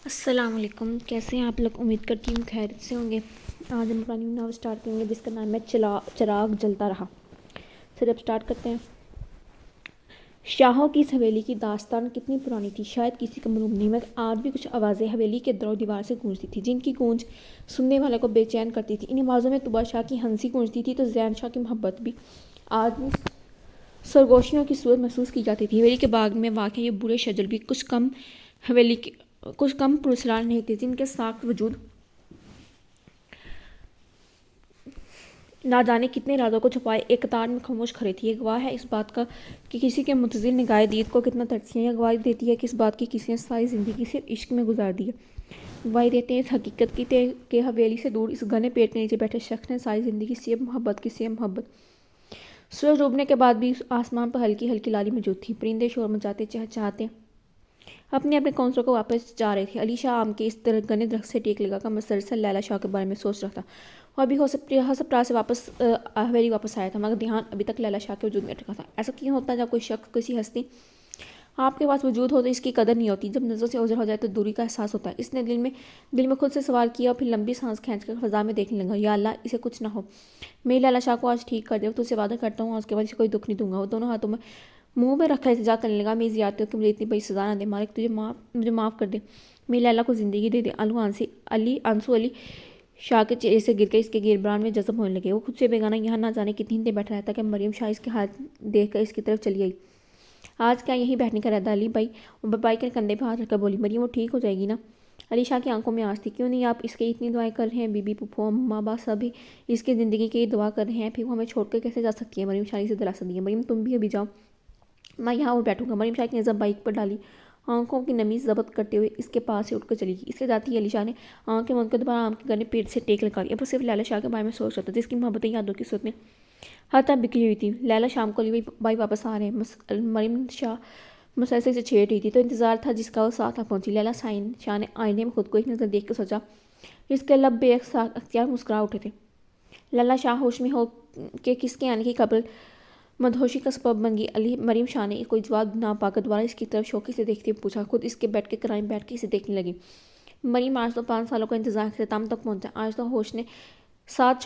السلام علیکم، کیسے ہیں آپ لوگ؟ امید کرتی ہوں خیریت سے ہوں گے۔ آج ہم اپنا نیو ناول اسٹارٹ کریں گے جس کا نام ہے چراغ جلتا رہا۔ سر اب اسٹارٹ کرتے ہیں۔ شاہوں کی اس حویلی کی داستان کتنی پرانی تھی، شاید کسی کو معلوم نہیں، مگر آج بھی کچھ آوازیں حویلی کے در و دیوار سے گونجتی تھی جن کی گونج سننے والے کو بے چین کرتی تھی۔ ان آوازوں میں طبع شاہ کی ہنسی گونجتی تھی تو زین شاہ کی محبت بھی آج بھی سرگوشیوں کی صورت محسوس کی جاتی تھی۔ حویلی کے باغ میں واقع یہ بوڑھے شجر بھی کچھ کم پراسرار نہیں تھے، جن کے ساکت وجود نہ جانے کتنے رازوں کو چھپائے ایک قطار میں خاموش کھڑے تھے۔ یہ گواہ ہے اس بات کا کہ کسی کے متزل نگاہ دید کو کتنا ترسی ہے۔ یہ گواہی دیتی ہے کہ اس بات کی کسی نے ساری زندگی صرف عشق میں گزار دی ہے۔ گواہی دیتے ہیں اس حقیقت کی کہ حویلی سے دور اس گھنے پیڑ کے نیچے بیٹھے شخص نے ساری زندگی صرف محبت کی، صرف محبت۔ سورج ڈوبنے کے بعد بھی آسمان پر ہلکی ہلکی لالی موجود تھی۔ پرندے شور مچاتے چہچہاتے اپنے اپنے گھونسلوں کو واپس جا رہے تھے۔ علی شاہ آم کے اس گھنے درخت سے ٹیک لگا کر مسلسل لیلا شاہ کے بارے میں سوچ رہا تھا۔ وہ ابھی ہسپتال سے حویلی واپس آیا تھا، مگر دھیان ابھی تک لیلا شاہ کے وجود میں اٹکا تھا۔ ایسا کیوں ہوتا ہے جب کوئی شخص، کسی ہستی آپ کے پاس وجود ہو تو اس کی قدر نہیں ہوتی، جب نظر سے اوجھل ہو جائے تو دوری کا احساس ہوتا ہے۔ اس نے دل میں خود سے سوال کیا اور پھر لمبی سانس کھینچ کر فضا میں دیکھنے لگا۔ یا اللہ، اسے کچھ نہ ہو، میں لیلا شاہ کو آج ٹھیک کر دے، تجھ سے وعدہ کرتا ہوں اس کے بعد اسے کوئی دکھ نہیں دوں گا۔ وہ دونوں ہاتھوں میں منہ پہ رکھ کر التجا کرنے لگا، میری زیادتیوں کی مجھے اتنی بڑی سزا نہ دے، مالک مجھے معاف کر دے، میری لیلا کو زندگی دے دے۔ آنسو علی شاہ کے چہرے سے گر کے اس کے گریبان میں جذب ہونے لگے۔ وہ خود سے بیگانہ یہاں نہ جانے کتنی دیر بیٹھا رہتا کہ مریم شاہ اس کی حالت دیکھ کر اس کی طرف چلی آئی۔ آج کیا یہیں بیٹھنے کا ارادہ علی بھائی؟ وہ بائی کے کندھے پہ ہاتھ رکھ کر بولی۔ مریم وہ ٹھیک ہو جائے گی نا؟ علی شاہ کی آنکھوں میں آنچ تھی۔ کیوں نہیں، آپ اس کی اتنی دعائیں کر رہے ہیں، بی بی، پھپھو، اماں با سبھی اس کی زندگی کی دعا کر رہے ہیں، پھر وہ ہمیں چھوڑ کر کیسے جا سکتی ہے؟ مریم شاہ نے اسے دلاسا دیا۔ مریم تم بھی ابھی جاؤ، میں یہاں اور بیٹھوں گا۔ مریم شاہ کی نظر بائک پر ڈالی، آنکھوں کی نمی ضبط کرتے ہوئے اس کے پاس سے اٹھ کر چلی گئی۔ اس کے جاتے ہی علی شاہ نے آنکھیں بند کر دوبارہ آم کے گھنے پیڑ سے ٹیک لگا لی۔ اب وہ صرف لیلا شاہ کے بارے میں سوچ رہا تھا، جس کی محبتیں یادوں کی صورت میں ہر طرف بکھری ہوئی تھی۔ لیلا شام کو علی بھائی واپس آ رہے ہیں، مریم شاہ مسلسل سے چھیڑ رہی تھی، تو انتظار تھا جس کا وہ ساتھ آ پہنچی۔ لیلا شاہ نے آئینے میں خود کو ایک نظر دیکھ کر سوچا، اس کے لب بے اختیار مسکرا اٹھے تھے۔ لیلا شاہ ہوش میں ہو کہ کس کے آنے کی خبر مدہوشی کا سبب بن گئی۔ مریم شاہ نے کوئی جواب نہ پا کر دوبارہ اس کی طرف شوقی سے دیکھتے ہوئے پوچھا، خود اس کے بیڈ کے کنارے بیٹھ کے اسے دیکھنے لگی۔ مریم، آج تو 5 سالوں کا انتظار اختتام تک پہنچا، آج تو ہوش نے ساتھ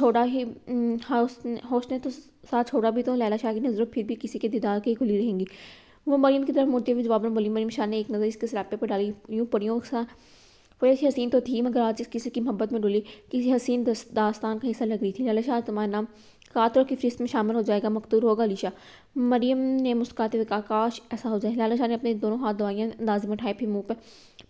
چھوڑا بھی تو لیلا شاہ کی نظروں پھر بھی کسی کے دیدار کی کھلی رہیں گی۔ وہ مریم کی طرف مڑتے ہوئے جواب میں بولی۔ مریم شاہ نے ایک نظر اس کے سراپے پر ڈالی، یوں پریوں سی حسین تو تھی، مگر آج اس کسی کی محبت میں ڈولی کسی حسین داستان کا حصہ لگ رہی تھی۔ لیلا شاہ تمہارا نام قاتلوں کی فہرست میں شامل ہو جائے گا، مقتول ہوگا علی شاہ۔ مریم نے مسکراتے ہوئے کہا، کاش ایسا ہو جائے۔ لیلا شاہ نے اپنے دونوں ہاتھ دوائیاں اندازے میں اٹھائے، پھر منہ پر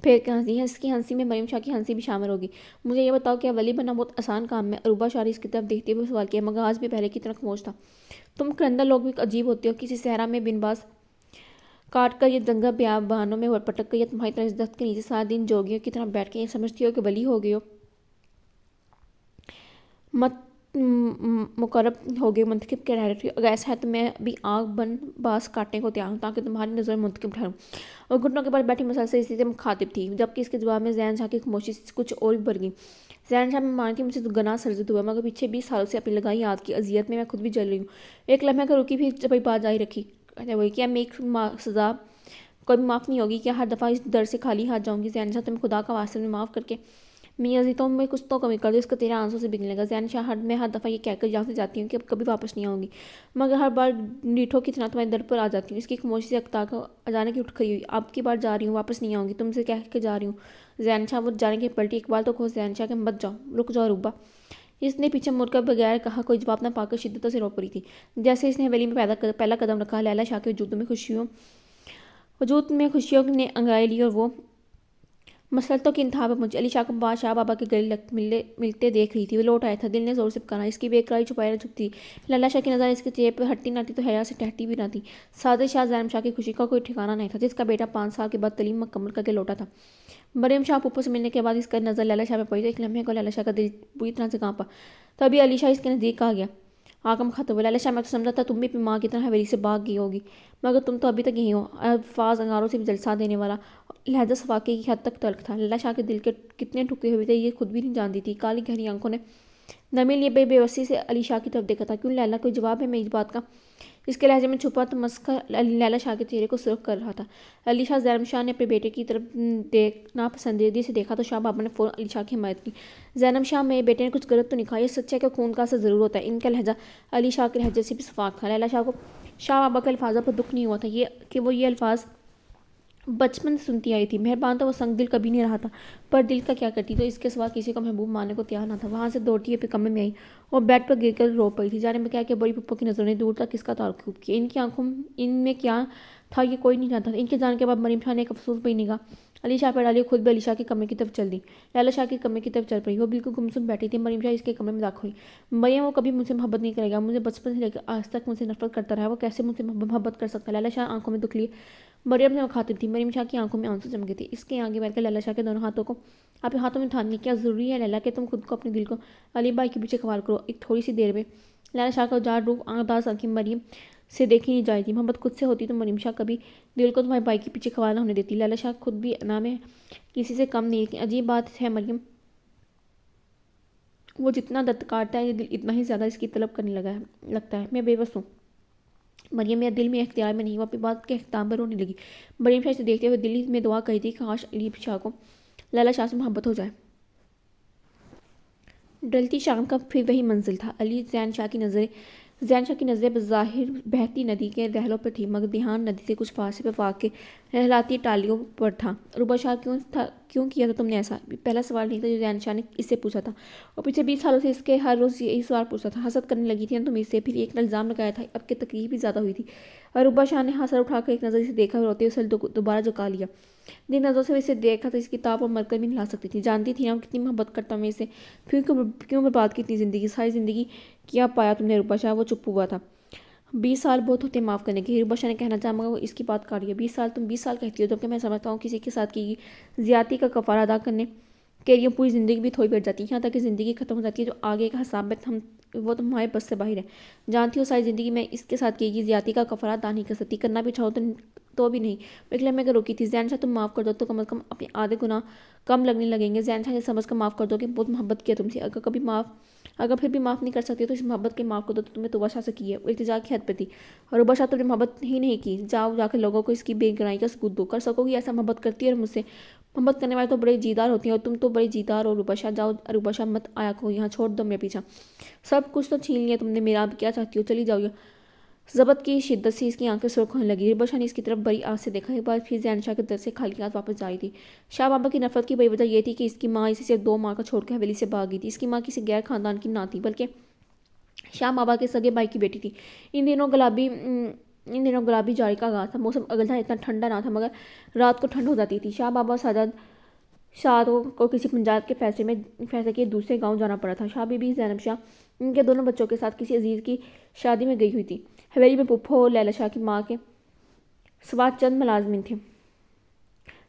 پھیر کے ہنسی۔ اس کی ہنسی میں مریم شاہ کی ہنسی بھی شامل ہوگی۔ مجھے یہ بتاؤ، کیا ولی بننا بہت آسان کام ہے؟ عروبہ شاہ نے اس کی طرف دیکھتے ہوئے سوال کیا، مگر آج بھی پہلے کی طرح خاموش تھا۔ تم قلندر لوگ بھی عجیب ہوتے ہو، کسی صحرا میں بن باز کاٹ کر یا جنگل بیابانوں میں پٹک کر یا تمہاری طرح اس درخت کے نیچے سارا دن جوگیوں کی طرح بیٹھ کے یہ سمجھتی ہو کہ ولی ہو گئے ہو، مقرب ہو گئے، منتخب کے رہ رہی ہو۔ اگر ایسا ہے تو میں بھی آگ بن باز کاٹنے کو تیار ہوں تاکہ تمہاری نظر میں منتخب ٹھہروں۔ اور گھٹنوں کے بل بیٹھی مسلسل اسی سے مخاطب تھی، جبکہ اس کے جواب میں زین شاہ کی خاموشی کچھ اور بھی بڑھ گئی۔ زین شاہ، میں مانتی ہوں مجھ سے گناہ سرزد ہوا، مگر پچھلے 20 سالوں سے اپنی لگائی یاد کی اذیت میں خود بھی جل رہی ہوں۔ ایک لمحے کو رکی، پھر اپنی بات جاری رکھی، کہتے ہوئے، کیا میں ایک سزا کبھی معاف نہیں ہوگی؟ کیا ہر دفعہ اس در سے خالی ہاتھ جاؤں گی؟ زین شاہ، تمہیں خدا کا واسطہ میں معاف کر کے میاں عزیزوں میں کچھ تو کمی کر دو۔ اس کا چہرہ آنسوں سے بھیگنے لگا۔ زین شاہ، میں ہر دفعہ یہ کہہ کر یہاں سے جاتی ہوں کہ اب کبھی واپس نہیں آؤں گی، مگر ہر بار ڈیٹھوں کی طرح تمہارے در پر آ جاتی ہوں۔ اس کی خاموشی سے اچانک ہی اٹھ کھڑی ہوئی۔ اب کی بار جا رہی ہوں، واپس نہیں آؤں گی، تم سے کہہ کے جا رہی ہوں۔ زین شاہ، وہ جانے کے پلٹی، ایک بار تو کہو زین شاہ کہ مت جاؤ، رک جاؤ عروبہ۔ اس نے پیچھے مڑ کر بغیر کہا کوئی جواب نہ پا کر شدت سے رو پڑی تھی۔ جیسے اس نے حویلی میں پہلا قدم رکھا، لیلا شاہ کے وجود میں خوشیوں نے انگڑائی لی اور وہ مسرتوں کی انتہا پر پہنچی۔ علی شاہ کو شاہ بابا کے گلے ملتے دیکھ رہی تھی، وہ لوٹ آیا تھا، دل نے زور سے پکارا، اس کی بے قراری چھپائی نہ سکتی تھی۔ لیلا شاہ کی نظر اس کے چہرے پر ہٹتی نہ تھی تو حیا سے ٹہتی بھی نہ تھی۔ سعادت شاہ زینب شاہ کی خوشی کا کوئی ٹھکانہ نہیں تھا، جس کا بیٹا 5 سال کے بعد تعلیم مکمل کر کے لوٹا تھا۔ مریم شاہ پھپھو سے ملنے کے بعد اس کا نظر لیلا شاہ پہ پڑی تو ایک لمحے کو لیلا شاہ کا دل بری طرح سے کانپا۔ تبھی علی شاہ اس کے نزدیک آ گیا، آ کر مخاطب ہوا، لیلا شاہ، میں تو سمجھا تھا تم بھی اپنی ماں کی طرح حویلی سے بھاگ گئی ہوگی، مگر تم تو ابھی تک یہیں ہو۔ الفاظ انگاروں سے بھی جلسہ دینے والا، لہجہ صفاقے کی حد تک تلخ تھا۔ لیلا شاہ کے دل کے کتنے ٹکڑے ہوئے تھے یہ خود بھی نہیں جانتی تھی۔ کالی گہری آنکھوں نے نمی لیے بے بسی سے علی شاہ کی طرف دیکھا تھا۔ کیوں لیلا، کوئی جواب ہے میری بات کا؟ اس کے لہجے میں چھپا تمسخر لیلا شاہ کے چہرے کو سرخ کر رہا تھا۔ علی شاہ زینب شاہ نے اپنے بیٹے کی طرف ناپسندیدگی سے دیکھا تو شاہ بابا نے فوراً علی شاہ کی حمایت کی۔ زینب شاہ میرے بیٹے نے کچھ غلط تو نہیں کہا، یہ سچ ہے کہ خون کا اثر ضرور ہوتا ہے۔ ان کا لہجہ علی شاہ کے لہجے سے بھی شفاف تھا۔ لیلا شاہ کو شاہ بابا کے الفاظوں پر دکھ نہیں ہوا تھا کہ وہ یہ الفاظ بچپن سے سنتی آئی تھی۔ مہربان تو وہ سنگ دل کبھی نہیں رہا تھا، پر دل کا کیا کرتی، تو اس کے سوا کسی کو محبوب ماننے کو تیار نہ تھا۔ وہاں سے دوڑتی اپنے کمرے میں آئی اور بیڈ پر گر کر رو پڑی تھی۔ جانے میں کیا کہ بڑی پھپھو کی نظروں نے دور تک اس کا تعاقب کیا۔ ان کی آنکھوں ان میں کیا تھا یہ کوئی نہیں جانتا تھا۔ ان کے جانے کے بعد مریم شاہ نے ایک افسوس بھری نگاہ علی شاہ پر ڈالی اور خود بھی علی شاہ کے کمرے کی طرف چل دی۔ لیلا شاہ کے کمرے کی طرف چل پڑی۔ وہ بالکل گمسم بیٹھی تھی۔ مریم شاہ اس کے کمرے میں داخل ہوئی۔ مریم، وہ کبھی مجھ سے محبت نہیں کرے گا، مجھے بچپن سے لے کر آج تک مجھ سے نفرت کرتا رہا ہے، وہ کیسے مجھ سے محبت کر سکتا ہے؟ لیلا شاہ آنکھوں میں دکھ لیے مریم سے مخاطب تھی۔ مریم شاہ کی آنکھوں میں آنسو چمکے تھے۔ اس کے آگے بیٹھ کر لیلا شاہ کے دونوں ہاتھوں کو اپنے ہاتھوں میں تھام لیا۔ کیا ضروری ہے لیلا کہ تم خود کو اپنے دل کو علی بھائی کے پیچھے قوال کرو؟ ایک تھوڑی سی دیر میں لیلا شاہ کا اجاڑ روح اداس آنکھیں مریم سے دیکھی نہیں جائے تھی۔ محبت خود سے ہوتی تو مریم شاہ کبھی دل کو تمہارے بھائی کے پیچھے قوال نہ ہونے دیتی۔ لیلا شاہ خود بھی انا میں کسی سے کم نہیں، لیکن عجیب بات ہے مریم، وہ جتنا درد کاٹتا ہے یہ دل اتنا ہی زیادہ اس کی طلب کرنے لگتا ہے۔ میں بے بس ہوں مریم، میرا دل میں اختیار میں نہیں۔ وہ اپنی بات کے اختتام پر رونے لگی۔ مریم شاہ سے دیکھتے ہوئے دل میں دعا کری تھی کہ کاش علی شاہ کو لیلا شاہ سے محبت ہو جائے۔ ڈلتی شام کا پھر وہی منزل تھا۔ زین شاہ کی نظریں بظاہر بہتی ندی کے رہلوں پر تھی، مگر دھیان ندی سے کچھ فاصلے پر واقع لہراتی ٹالیوں پر تھا۔ روبہ شاہ کیوں کیا تھا تم نے ایسا؟ پہلا سوال نہیں تھا جو زین شاہ نے اس سے پوچھا تھا، اور پچھلے 20 سالوں سے اس کے ہر روز یہی سوال پوچھتا تھا۔ حسد کرنے لگی تھی نا تم اس سے؟ پھر ایک الزام لگایا تھا، اب کہ تکلیف بھی زیادہ ہوئی تھی۔ روبہ شاہ نے ہاتھ سر اٹھا کر ایک نظر اسے دیکھا اور روتے ہوئے سر دوبارہ جھکا لیا۔ جن نظروں سے اسے دیکھا تھا اس کی تاب اور مرکز بھی نہیں لا سکتی تھی۔ جانتی تھی نا کتنی محبت کرتا ہوں میں اسے، پھر کیوں برباد کی اتنی زندگی؟ ساری زندگی کیا پایا تم نے روبہ شاہ؟ وہ چپ ہوا تھا۔ 20 سال بہت ہوتے معاف کرنے کے، روبہ شاہ نے کہنا چاہا، مگر وہ اس کی بات کاٹ گیا۔ 20 سال؟ تم 20 سال کہتی ہو، جبکہ میں سمجھتا ہوں کسی کے ساتھ کی گئی زیادتی کا کفارہ ادا کرنے کے لیے پوری زندگی بھی تھوڑی بیٹھ جاتی ہے، یہاں تک کہ زندگی ختم ہو جاتی ہے۔ جو آگے کا حساب ہے وہ تمہارے بس سے باہر ہے۔ جانتی ہو ساری زندگی میں اس کے ساتھ کی گئی زیادتی کا کفارہ ادا نہیں کر سکتی، کرنا بھی چاہو تو بھی نہیں۔ ایک لمحے میں روکی تھی۔ زین شاہ تم معاف کر دو تو کم از کم اپنے آدھے گناہ کم لگنے لگیں گے۔ زین شاہ یہ سمجھ کر معاف کر دو کہ بہت محبت کیا تم سے، اگر پھر بھی معاف نہیں کر سکتے تو اس محبت کے معاف کر دو تو تم نے روبہ شاہ سے کی ہے۔ وہ التجا کی حد پہ تھی۔ اور روبہ شاہ تم نے محبت ہی نہیں کی، جاؤ جا کے لوگوں کو اس کی بے گناہی کا ثبوت دو۔ کر سکو گی ایسا؟ محبت کرتی ہے اور مجھ سے محبت کرنے والے تو بڑے جیدار ہوتی ہیں، اور تم تو بڑے جیدار ہو۔ روبہ شاہ جاؤ، روبہ شاہ مت آیا کرو یہاں، چھوڑ دو میرے پیچھا۔ سب کچھ تو چھین لیا تم نے میرا، اب کیا چاہتی ہو؟ چلی جاؤ۔ ضبط کی شدت سے اس کی آنکھیں سرخ ہونے لگی۔ روبہ شاہ نے اس کی طرف بڑی آنکھ سے دیکھا۔ ایک بار پھر زین شاہ کے در سے خالی ہاتھ واپس جا رہی تھی۔ شاہ بابا کی نفرت کی بڑی وجہ یہ تھی کہ اس کی ماں اسے صرف 2 ماہ کا چھوڑ کے حویلی سے بھاگ گئی تھی۔ اس کی ماں کسی غیر خاندان کی نہ تھی، بلکہ شاہ بابا کے سگے بھائی کی بیٹی تھی۔ ان دنوں گلابی جاڑی کا آغاز تھا۔ موسم اگلتا اتنا ٹھنڈا نہ تھا، مگر رات کو ٹھنڈ ہو جاتی تھی۔ شاہ بابا شاہ کو کسی پنجاب کے فیصلے کے دوسرے گاؤں جانا پڑا تھا۔ شاہ بی بی زینب شاہ ان کے دونوں بچوں کے ساتھ کسی عزیز کی شادی میں گئی ہوئی تھی۔ حویلی میں پھپھو اور لیلا شاہ کی ماں کے سوا چند ملازمین تھے۔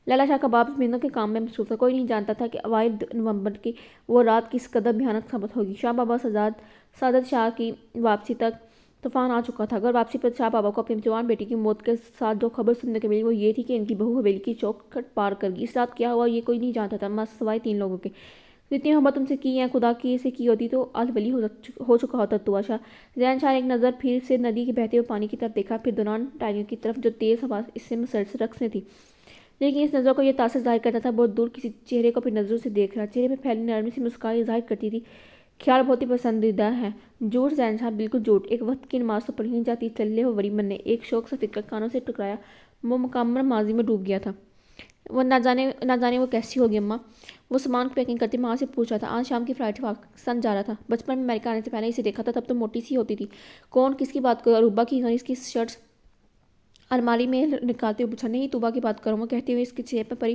لیلا شاہ کا باپ زمینوں کے کام میں مصروف تھا۔ کوئی نہیں جانتا تھا کہ اوائل نومبر کی وہ رات کس قدر بھیانک ثابت ہوگی۔ شاہ بابا سعادت شاہ کی واپسی تک طوفان آ چکا تھا۔ اگر واپسی پر شاہ بابا کو اپنی جوان بیٹی کی موت کے ساتھ جو خبر سننے کو ملی وہ یہ تھی کہ ان کی بہو حویلی کی چوکھٹ پار کر گئی۔ اس رات کیا ہوا یہ کوئی نہیں جانتا تھا، سوائے 3 لوگوں کے۔ جتنی محبت تم سے کی ہے خدا کی سے کی ہوتی تو آج ولی ہو چکا ہوتا روبہ شاہ۔ زین شاہ نے ایک نظر پھر سے ندی کے بہتے ہوئے پانی کی طرف دیکھا، پھر دوران ٹالیوں کی طرف جو تیز ہوا اس سے مسلسل رقص میں تھی، لیکن اس نظر کو یہ تاثر ظاہر کرتا تھا بہت دور کسی چہرے کو اپنی نظروں سے دیکھ رہا۔ چہرے پہ پھیلی نرمی سی مسکراہٹ ظاہر کرتی تھی خیال بہت ہی پسندیدہ ہے۔ جھوٹ زین شاہ، بالکل جھوٹ۔ ایک وقت کی نماز تو پڑھی نہیں جاتی، چلے ہو وری من نے ایک شوق سا فکر کانوں سے ٹکرایا۔ وہ مکمل ماضی میں ڈوب گیا تھا۔ وہ نہ جانے وہ کیسی ہوگی اماں؟ وہ سامان کی پیکنگ کرتے ماں سے پوچھ رہا تھا۔ آج شام کی فلائٹ سے پاکستان جا رہا تھا۔ بچپن میں امریکہ آنے سے پہلے اسے دیکھا تھا، تب تو موٹی سی ہوتی تھی۔ کون؟ کس کی بات کرو؟ اروبا کی؟ اس کی شرٹس الماری میں نکالتے ہوئے پوچھا۔ نہیں، توبہ کی بات کروں۔ وہ کہتے ہوئے اس کے چہرے پر پڑی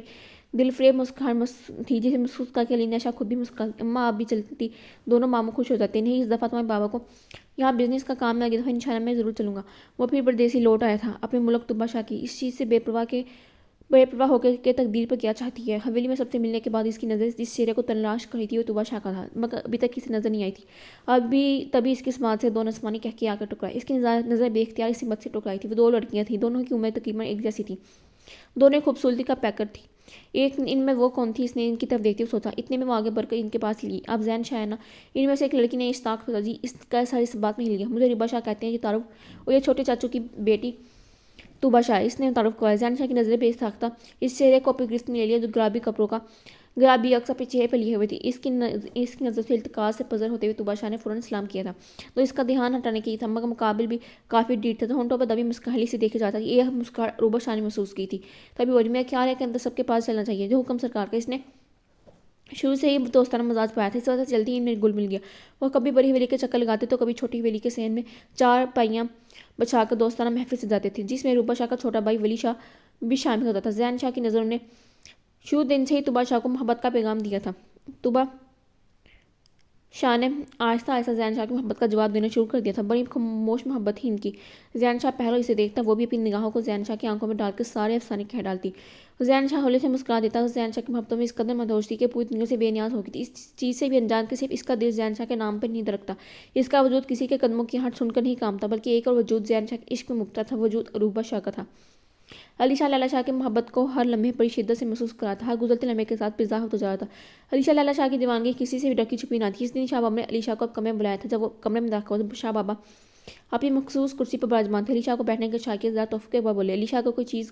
دل فریب مسکراہٹ تھی جسے محسوس کر کے علی شاہ خود بھی مسکرا۔ اماں آپ بھی چلتی، دونوں ماموں خوش ہو جاتے۔ نہیں، اس دفعہ تمہارے بابا کو یہاں بزنس کا کام ہے، اگلی دفعہ انشاءاللہ میں ضرور چلوں گا۔ وہ پھر پردیسی لوٹ آیا تھا اپنے ملک روبہ شاہ کی اس چیز سے بے پرواہ ہو کے تقدیر پر کیا چاہتی ہے۔ حویلی میں سب سے ملنے کے بعد اس کی نظر جس چہرے کو تلاش کر رہی تھی وہ روبہ شاہ کا تھا، مگر ابھی تک کسی نظر نہیں آئی تھی۔ تبھی اس کی سماعت سے 2 نسوانی کہکے آ کر ٹکرائے۔ اس کی نظر بے اختیار اسی مت سے ٹکرائی تھی۔ وہ 2 لڑکیاں تھیں، دونوں کی عمریں تقریباً ایک جیسی تھی، دونوں خوبصورتی کا پیکر تھی۔ ایک ان میں وہ کون تھی؟ اس نے ان کی طرف دیکھتے ہوئے سوچا۔ اتنے میں وہ آگے بڑھ کر ان کے پاس لی۔ اب زین شاہ ہے نا؟ ان میں سے ایک لڑکی نے اشتاق سوچا۔ جی، اس کا سر اس بات میں ہل گیا۔ مجھے ربا شاہ کہتے ہیں، یہ تعارف، اور یہ چھوٹے چاچو کی بیٹی طوبہ شاہ ہے۔ اس نے تعارف کروایا۔ زین شاہ کی نظریں بے ساختہ اس چہرے کو اپنی گرفت میں لے لیا جو گلابی کپڑوں کا گلابی عکس اپنے چہرے پہ لیے ہوئے تھی۔ اس کی نظر سے التقاط سے پذر ہوتے ہوئے طوبہ شاہ نے فوراً سلام کیا تھا، تو اس کا دھیان ہٹانے کے لیے تھا، مگر مقابل بھی کافی ڈیٹ تھا، تو ہونٹوں پر دبی مسکراہٹ سے دیکھا جاتا۔ یہ مسکراہٹ عروبہ شاہ نے محسوس کی تھی۔ تبھی بولی، میرا خیال ہے کہ اندر سب کے پاس چلنا چاہیے، جو حکم سرکار کا۔ اس نے شروع سے ہی دوستانہ مزاج پایا تھا، اس وجہ سے جلدی ہی ان میں گل مل گیا۔ وہ کبھی بڑی حویلی کے چکر لگاتے تو کبھی چھوٹی حویلی کے صحن میں چار پائیاں بچھا کر دوستانہ محفل سجاتے تھے، جس میں عروبہ شاہ کا چھوٹا بھائی ولی شاہ بھی شامل ہوتا تھا۔ زین شاہ کی نظروں نے شروع دن سے ہی طوبہ شاہ کو محبت کا پیغام دیا تھا۔ طوبہ شاہ نے آہستہ آہستہ زین شاہ کی محبت کا جواب دینا شروع کر دیا تھا۔ بڑی خاموش محبت تھی ان کی۔ زین شاہ پہلو اسے دیکھتا، وہ بھی اپنی نگاہوں کو زین شاہ کی آنکھوں میں ڈال کر سارے افسانے کہہ ڈالتی۔ زین شاہ ہولے سے مسکرا دیتا۔ زین شاہ کی محبتوں میں اس قدر مدہوش تھی کہ پوری دنیا سے بے نیاز ہو گئی تھی، اس چیز سے بھی انجان کہ صرف اس کا دل زین شاہ کے نام پر نہیں دھڑکتا، اس کا وجود کسی کے قدموں کی ہٹ سن کر نہیں کانپتا، بلکہ ایک اور وجود زین شاہ کے عشق میں مبتلا تھا، وجود عروبہ شاہ کا تھا۔ علی شاہ لیلا شاہ کی محبت کو ہر لمحے بڑی شدت سے محسوس کر رہا تھا، ہر گزرتے لمحے کے ساتھ اضافہ ہوتا جا رہا تھا۔ علی شاہ لیلا شاہ کی دیوانگی کسی سے بھی ڈکی چھپی نہ تھی۔ اس دن شاہ بابا نے علی شاہ کو کمرے میں بلایا تھا۔ جب وہ کمرے میں داخل ہوا، شاہ بابا اپنی مخصوص کرسی پر براجمان تھے۔ علی شاہ کو بیٹھنے کے اشارے کیے، ذرا توقف کے بعد بولے، علی شاہ اگر کوئی چیز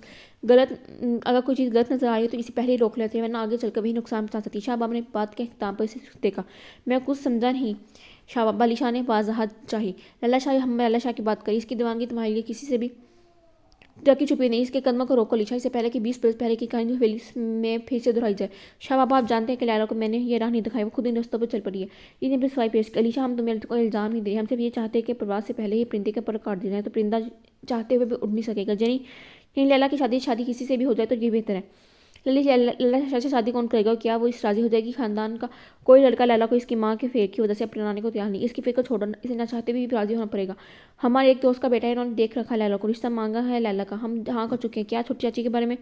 غلط نظر آ رہی ہو تو اسے پہلے ہی روک لیتے، ورنہ آگے چل کر بھی نقصان پہنچا سکتی۔ شاہ بابا نے بات کے اختتام پر اسے دیکھا۔ میں کچھ سمجھا نہیں شاہ بابا، علی شاہ نے وضاحت چاہی۔ لیلا شاہ، ہم لیلا شاہ کی بات کری، اس کی دیوانگی تمہارے لیے کسی سے بھی ڈکی چھپی نہیں، اس کے قدموں کو روکو علی شاہ، اس سے پہلے کہ 20 برس پہلے کی کہانی حویلی میں پھر سے دہرائی جائے۔ شاہ بابا، آپ جانتے ہیں کہ لیلا کو میں نے یہ راہ نہیں دکھائی، وہ خود ان رستوں پر چل پڑی ہے۔ اس نے اپنی صفائی پیش کی۔ علی شاہ، ہم تمہیں کوئی الزام نہیں دے رہے، ہم صرف یہ چاہتے ہیں کہ پرواز سے پہلے ہی پرندے کے پر کاٹ دیے جائیں، تو پرندہ چاہتے ہوئے بھی اڑ نہیں سکے گا۔ یعنی لیلا کی شادی کسی سے بھی ہو جائے تو یہ بہتر ہے۔ لیلا شاہ سے شادی کون کرے گا؟ کیا وہ اس راضی ہو جائے گی؟ خاندان کا کوئی لڑکا لیلا کو اس کی ماں کے فیر کی وجہ سے اپنانے کو تیار نہیں۔ اس کی فکر چھوڑو، اسے نہ چاہتے بھی راضی ہونا پڑے گا۔ ہمارے ایک دوست کا بیٹا ہے، انہوں نے دیکھ رکھا لیلا کو، رشتہ مانگا ہے لیلا کا، ہم ہاں کر چکے ہیں۔ کیا چھوٹی چاچی کے بارے میں؟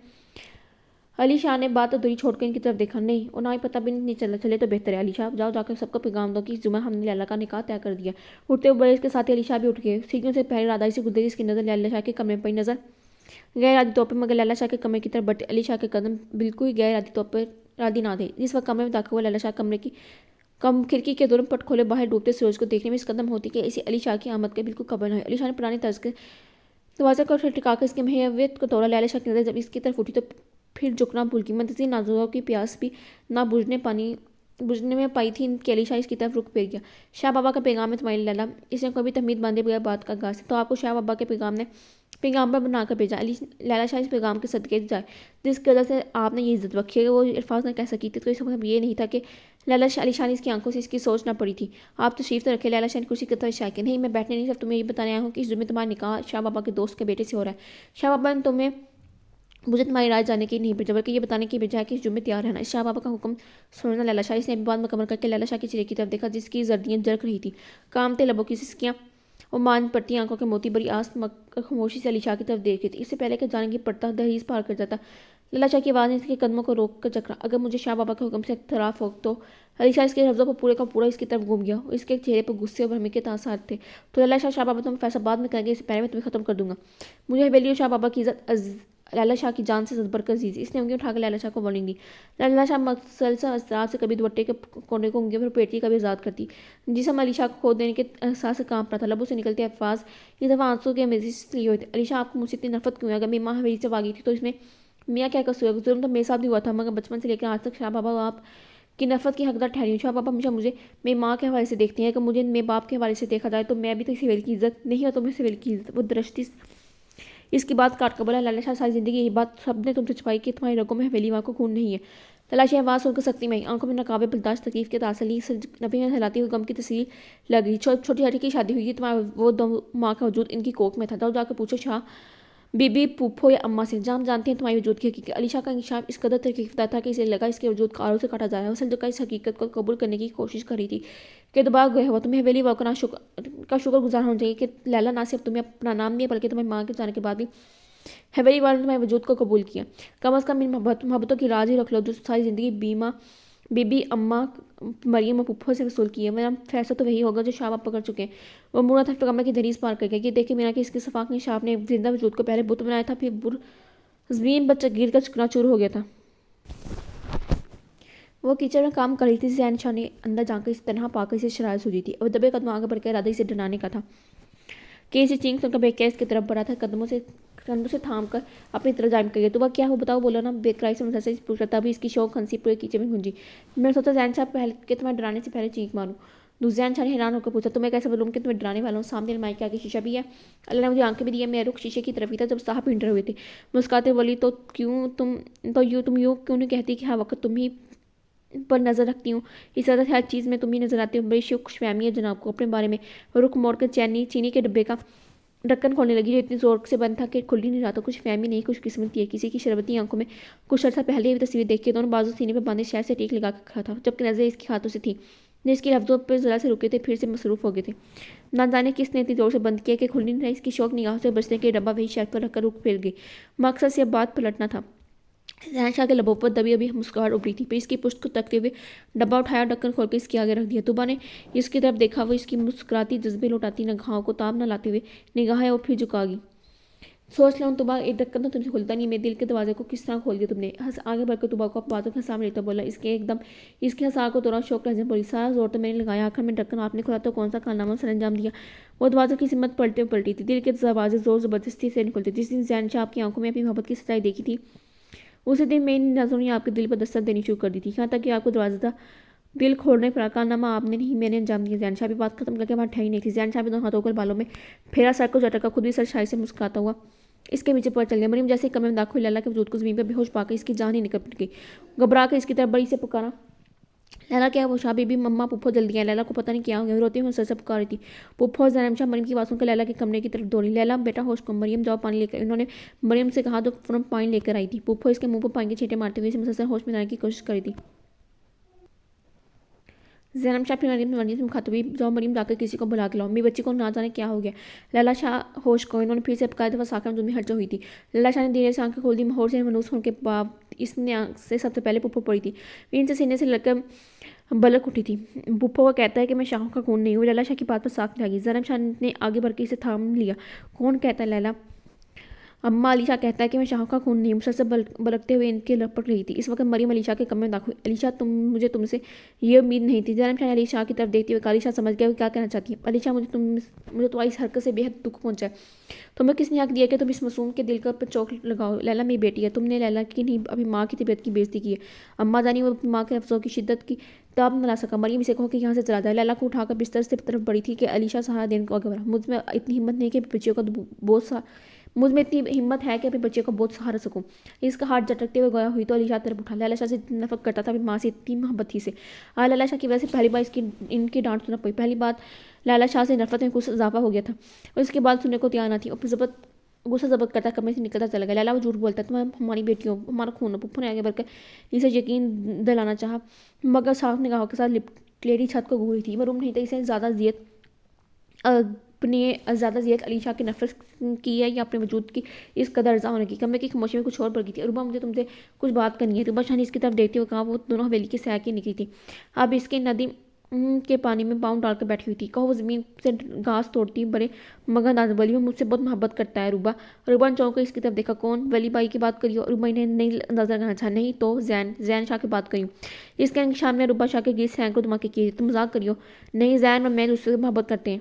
علی شاہ نے بات ادھوری چھوڑ کر ان کی طرف دیکھا۔ نہیں، اور نہ ہی پتہ بھی نہیں چلا، چلے تو بہتر ہے۔ علی شاہ، جاؤ جا کر سب کو پیغام دو کہ اس جمعہ ہم نے لیلا کا نکاح طے کر دیا۔ اٹھتے ہوئے بڑے اس کے ساتھی علی شاہ بھی اٹھ گئے۔ سیڑھیوں سے پہلے رادائی سے گزری، اس کی نظر لیلا شاہ کے کمرے پر نظر غیر ارادی طور پر، مگر لیلا شاہ کے کمرے کی طرف بڑھتے علی شاہ کے قدم بالکل ہی غیر ارادی طور پر ارادی نہ تھے۔ جس وقت کمرے میں داخل ہوا، لیلا شاہ کمرے کی کھڑکی کے دونوں پٹ کھولے باہر ڈوبتے سورج کو دیکھنے میں اس قدم ہوتی کہ اسے علی شاہ کی آمد کے بالکل خبر نہ ہوئی۔ علی شاہ نے پرانے طرز کے دروازے کو ٹکا کر اس کی محویت کو توڑا۔ لیلا شاہ کی نظر جب اس کی طرف اٹھی تو پھر جھکنا بھول گئی۔ منتظر ناظروں کی پیاس بھی نہ بجھنے میں پائی تھی کہ علی شاہ اس کی طرف رخ پھیر گیا۔ شاہ بابا کا پیغام ہے تمہاری لیلا، اس نے کوئی بھی تمہید باندھے بغیر بات کا آغاز، تو آپ کو شاہ بابا کے پیغام نے پیغامبر بنا کر بھیجا۔ لیلا شاہ اس پیغام کے صدقے جائے جس کی وجہ سے آپ نے یہ عزت رکھی ہے، وہ الفاظ نہ کہہ سکی تھی، تو اس کا مطلب یہ نہیں تھا کہ علی شاہ نے اس کی آنکھوں سے اس کی سوچ نہ پڑی تھی۔ آپ تشریف تو رکھے۔ لیلا شاہ نے کرسی کی طرف اشارہ کیا۔ نہیں، میں بیٹھنے نہیں، صرف تمہیں یہ بتانے آیا ہوں کہ اس جمعے تمہارا نکاح شاہ بابا کے دوست کے بیٹے سے ہو رہا ہے۔ شاہ بابا نے مجھے تمہاری رائے جاننے کے نہیں بھیجا، بلکہ یہ بتانے کے بھیجا ہے کہ اس جمعے تیار رہنا۔ اس شاہ بابا کا حکم سننا لیلا شاہ، اس نے ابھی بات مکمل کر کے لیلا شاہ کے چہرے کی طرف دیکھا، جس کی زردیاں جھلک رہی تھیں، کامتے لبوں کی سسکیاں اور مان پڑتی آنکھوں کے موتی بڑی آس خاموشی سے علی شاہ کی طرف دیکھ رہی تھی۔ اس سے پہلے کہ جانے کی پڑتا دہلیز پار کر جاتا، لیلا شاہ کی آواز نے اس کے قدموں کو روک کر جکڑا۔ اگر مجھے شاہ بابا کے حکم سے اختلاف ہو تو علی شاہ اس کے لفظوں پر پورے کا پورا اس کی طرف گھوم گیا، اور اس کے چہرے پر غصے اور برہمی کے تاثرات تھے۔ تو لیلا شاہ بابا تم فیصلہ بعد میں کریں گے، اس سے پہلے میں تمہیں ختم کر دوں گا۔ مجھے حویلی اور شاہ بابا کی عزت لیلا شاہ کی جان سے بڑھ کر عزیز۔ اس نے انگلی اٹھا کر لیلا شاہ کو وارننگ دی۔ لیلا شاہ مسلسل اضطراب سے کبھی دوپٹے کے کونے کو انگلیوں پر پیٹتی، کبھی آزاد کرتی۔ جسم علی شاہ کو کھو دینے کے احساس سے کانپ رہا تھا، لبوں سے نکلتے الفاظ اس دفعہ آنسوں کے مزید لیے ہوئے تھے۔ علی شاہ، آپ کو مجھ سے اتنی نفرت کیوں ہے؟ اگر میری ماں حویلی سے بھاگی تھی تو اس میں میاں کیا قصور ہے؟ ظلم تو میرے ساتھ بھی ہوا تھا، مگر بچپن سے لے کر آج تک شاہ بابا آپ کی نفرت کی حقدار ٹھہری ہوں۔ شاہ بابا ہمیشہ مجھے میری ماں کے حوالے سے دیکھتے ہیں، اگر مجھے میرے باپ کے حوالے سے دیکھا جائے تو میں بھی تو اس حویلی کی عزت نہیں اور تم اس حویلی کی عزت۔ وہ درشتی اس کی بات کاٹ کر بولا، لیلا شاہ، ساری زندگی یہی بات سب نے تم سے چھپائی کہ تمہاری رگوں میں حویلی والا کو خون نہیں ہے۔ لیلا شاہ آواز سن کر سختی میں آئی، آنکھوں میں ناقابل برداشت تکلیف کے تاثلی، نبی میں ہلاتی ہوئی غم کی تصویر لگ رہی۔ چھوٹی چاچی کی شادی ہوئی تھی، تمہارا وہ دو ماں کا وجود ان کی کوکھ میں تھا، جاؤ جا کے پوچھو شاہ بی بی، پھوپھو یا اماں سے، جہاں ہم جانتے ہیں تمہاری وجود کی حقیقت۔ علی شاہ کا انکشاف اس قدر تکلیفدہ تھا کہ اسے لگا اس کے وجود کا آڑوں سے کاٹا جا رہا ہے۔ وہ سلجوقہ اس حقیقت کو قبول کرنے کی کوشش کر رہی تھی کہ دوبارہ گویا ہوا، تمہیں حویلی والوں کا شکر گزار ہونا چاہیے کہ لیلا نہ صرف تمہیں اپنا نام دیا بلکہ تمہاری ماں کے جانے کے بعد بھی حویلی والوں نے تمہارے وجود کو قبول کیا۔ کم از کم ان محبتوں کی راز ہی رکھ لو جو ساری زندگی بی بی، اماں، مریم اور پھوپھو سے وصول کی ہے، ورنہ فیصلہ تو وہی ہوگا جو شاہ بابا کر چکے ہیں۔ وہ مڑا تھا، کمرے کی دہلیز پار کر گیا۔ یہ دیکھے بنا کہ اس کے شفاق شاہ نے زندہ وجود کو پہلے بت بنایا تھا، پھر زمین پر گر کر چکنا چور ہو گیا تھا۔ وہ کچن میں کام کر رہی تھی، زین شاہ نے اندر جا کر اس طرح پا کر اسے شرارت سوچی تھی اور دبے قدم آگے بڑھ کر ارادہ اسے ڈرانے کا تھا کہ اسے چینک سن کر بیکیس کی طرف بڑھا تھا، قدموں سے تھام کر اپنی طرف جانب کر گیا۔ تو وہ کیا ہو بتاؤ، بولو نا، بیکرائی سے مسلسل پوچھ رہا تھا۔ ابھی اس کی شوق ہنسی پورے کیچے میں گونجی۔ میں نے سوچا زین شاہ کہ تمہیں ڈرانے سے پہلے چینک ماروں۔ زین شاہ نے حیران ہو کر پوچھا، تمہیں کیسے معلوم کہ تمہیں ڈرانے والا ہوں؟ سامنے الماری کے آگے شیشہ بھی ہے، اللہ نے مجھے آنکھیں بھی دی ہیں۔ میرا رخ شیشے کی طرف ہی تھا جب صاحب انٹر ہوئے تھے۔ مسکراتے بولی، تم یوں کیوں نہیں کہتی کہ ہر وقت تم ہی پر نظر رکھتی ہوں؟ اس وجہ سے ہر چیز میں تم ہی نظر آتی ہو۔ بڑی خوش فہمی ہے جناب کو اپنے بارے میں۔ رخ موڑ کر چینی کے ڈبے کا ڈھکن کھولنے لگی جو اتنی زور سے بند تھا کہ کھل ہی نہیں رہا تھا۔ خوش فہمی نہیں، خوش قسمتی ہے۔ کسی کی شربتی آنکھوں میں کچھ عرصہ پہلے یہ تصویر دیکھ کے دونوں بازو سینے پہ باندھے شہد سے ٹیک لگا کر کھڑا تھا، جبکہ نظریں اس کی ہاتھوں سے تھیں جو اس کے لفظوں پہ ذرا سے رکے تھے پھر سے مصروف ہو گئے تھے۔ نہ جانے کس نے اتنی زور سے بند کیا کہ کھل نہیں رہا۔ اس کی شوق نگاہوں سے بچنے کے ڈبہ وہی شیلف پر رکھ کر رک پھیر گئی۔ مقصد سے اب بات پلٹنا تھا۔ زین شاہ کے لبوں پر دبی ابھی مسکراہٹ ابھری تھی، پھر اس کی پشت کو تکتے ہوئے ڈبہ اٹھایا اور ڈھکن کھول کے اس کے آگے رکھ دیا۔ طوبا نے اس کی طرف دیکھا، وہ اس کی مسکراتی جذبے لوٹاتی نگاہوں کو تاب نہ لاتے ہوئے نگاہیں اور پھر جھکا گئی۔ سوچ لو طوبا، ایک ڈھکن تو تم سے کھلتا نہیں، میرے دل کے دروازے کو کس طرح کھول دیا تم نے؟ آگے بڑھ کر طوبا کو بازو کے سامنے لیتا بولا۔ اس کے ہنسا کو دوران شوق لہجے میں بولی، سارا زور تو میں نے لگایا، آخر میں ڈھکن آپ نے کھولا تو کون سا کارنامہ سر انجام دیا؟ وہ دروازے کی سمت پلٹی تھی، دل کے دروازے زور زبردستی سے نکلتے۔ جس دن زین شاہ آپ کی آنکھوں میں اپنی محبت کی سچائی دیکھی تھی، اسی دن میری نظروں نے آپ کے دل پر دستک دینی شروع کر دی تھی، یہاں تک کہ آپ کو دروازہ دل کھولنے پر کارنامہ آپ نے نہیں، میں نے انجام دیا۔ زین شاہ بھی بات ختم کر کے وہاں ٹھہری نہیں تھی۔ زین شاہ بھی دونوں ہاتھوں کو بالوں میں پھیرا، سر کو جھٹکا، خود بھی سرسائی سے مسکراتا ہوا اس کے پیچھے پر چل گیا۔ مریم جیسے کمرے میں داخل ہوئی، لیلا کے وجود کو زمین پر بے ہوش پا کر اس کی جان ہی نکل گئی۔ گھبرا کر اس کی طرف بڑی سے پکارا، لیلا کیا ہوا؟ شاہ بی بی، مما، پھپھو جلدی آئیں۔ لیلا کو پتہ نہیں کیا ہو گیا، روتے ہوئے سر سے پکار رہی تھی، پھپھو۔ زینب شاہ مریم کی بات سن کر لیلا کے کمرے کی طرف دوڑی۔ لیلا بیٹا ہوش کر، مریم جاؤ پانی لے کر۔ انہوں نے مریم سے کہا تو فوراً پانی لے کر آئی تھی۔ پھپھو اس کے منہ پر پانی کے چھینٹے مارتے ہوئے اسے مسلسل ہوش میں لانے کی کوشش کر رہی تھی۔ زینب شاہ پھر مریم سے مخاطب ہوئی، جاؤ مریم، جا کر کسی کو بلا کے لاؤ، میری بچی کو نہ جانے کیا ہو گیا۔ لیلا شاہ ہوش کو، انہوں نے پھر سے پکارا، دفعہ ساکن میں ہرجہ ہوئی تھی۔ لیلا شاہ نے دھیرے سے آنکھیں کھول دی، ماحول سے منوس ہونے کے بعد اس نے آنکھ سے سب سے پہلے پھپھو پڑی تھی۔ ان سے سینے سے لڑ کر بلک اٹھی تھی۔ پھپھو وہ کہتا ہے کہ میں شاہوں کا خون نہیں ہوں۔ لیلا شاہ کی بات پر ساکھ لگی۔ زینب شاہ نے آگے بڑھ کے اسے تھام لیا۔ کون کہتا ہے لیلا؟ اماں، علی شاہ کہتا ہے کہ میں شاہوں کا خون نہیں ہوں۔ مسلسل بلکتے ہوئے ان کے لپٹ رہی تھی۔ اس وقت مریم علی شاہ کے کمرے میں داخل ہوئی۔ علی شاہ، مجھے تم سے یہ امید نہیں تھی۔ زینب شاہ نے علی شاہ کی طرف دیکھتے ہوئے کہا۔ علی شاہ سمجھ گیا وہ کیا کہنا چاہتی ہے۔ علی شاہ، مجھے تمہاری اس حرکت سے بے حد دکھ پہنچا ہے۔ تمہیں کس نے حق دیا کہ تم اس معصوم کے دل پر چوک لگاؤ؟ لیلا میری بیٹی ہے، تم نے لیلا کی نہیں اپنی ماں کی طبیعت کی بے عزتی کی ہے۔ اماں جانی، وہ اپنی ماں کے لفظوں کی شدت کی تاب نہ لا سکا۔ مریم، اسے کہو کہ یہاں سے چلا جائے۔ لیلا کو اٹھا کر بستر سے طرف بڑھی تھی کہ علی شاہ سہارا دینے کو آگے بڑھا۔ مجھ میں اتنی ہمت ہے کہ اپنے بچے کا بوجھ سہارا سکوں۔ اس کا ہاتھ جھٹکتے ہوئے گویا ہوئی تو علی شاہ طرف اٹھا۔ لیلا شاہ سے نفرت کرتا تھا، اپنی ماں سے اتنی محبت تھی اسے۔ آج لیلا شاہ کی وجہ سے پہلی بار ان کی ڈانٹ سنا پڑی۔ پہلی بات، لیلا شاہ سے نفرت میں کچھ اضافہ ہو گیا تھا اور اس کے بعد سننے کو تیار نہ تھی، اور پھر غصہ ضبط کرتا کمرے سے نکلتا چلا گیا۔ لیلا، وہ جھوٹ بولتا ہے، تم ہماری بیٹی ہو، ہمارا خون ہو۔ پھپھو نے آگے بڑھ کر اسے یقین دلانا چاہا، مگر صاف نگاہوں کے ساتھ لیڈی چھت کو گھور رہی تھی۔ وہ روم نہیں تھا۔ اسے زیادہ اذیت علی شاہ کی نفرت کی ہے یا اپنے وجود کی اس قدر رضا ہونے کی؟ کمرے کی خاموشی میں کچھ اور بڑھ گئی تھی۔ عروبہ، مجھے تم سے کچھ بات کرنی ہے۔ طوبا شاہ نے اس کی طرف دیکھتے ہوئے کہا۔ وہ دونوں حویلی کے سیاح کی نکلی تھی، اب اس کے ندی کے پانی میں پاؤں ڈال کر بیٹھی ہوئی تھی۔ کہو وہ زمین سے گھاس توڑتی بڑے مگر انداز بولی، وہ مجھ سے بہت محبت کرتا ہے عروبہ۔ عروبہ نے چونک کر اس کی طرف دیکھا۔ کون؟ ولی بائی کی بات کری ہو؟ عروبہ نے نہیں اندازہ لگانا چاہا۔ نہیں تو زین شاہ کی بات کری ہوں۔ اس کے انکشاف نے عروبہ شاہ کے گرد سینکڑوں دھماکے کیے تھے۔ تم مذاق کری ہو؟ نہیں، زین اور میں ایک دوسرے سے محبت کرتے ہیں۔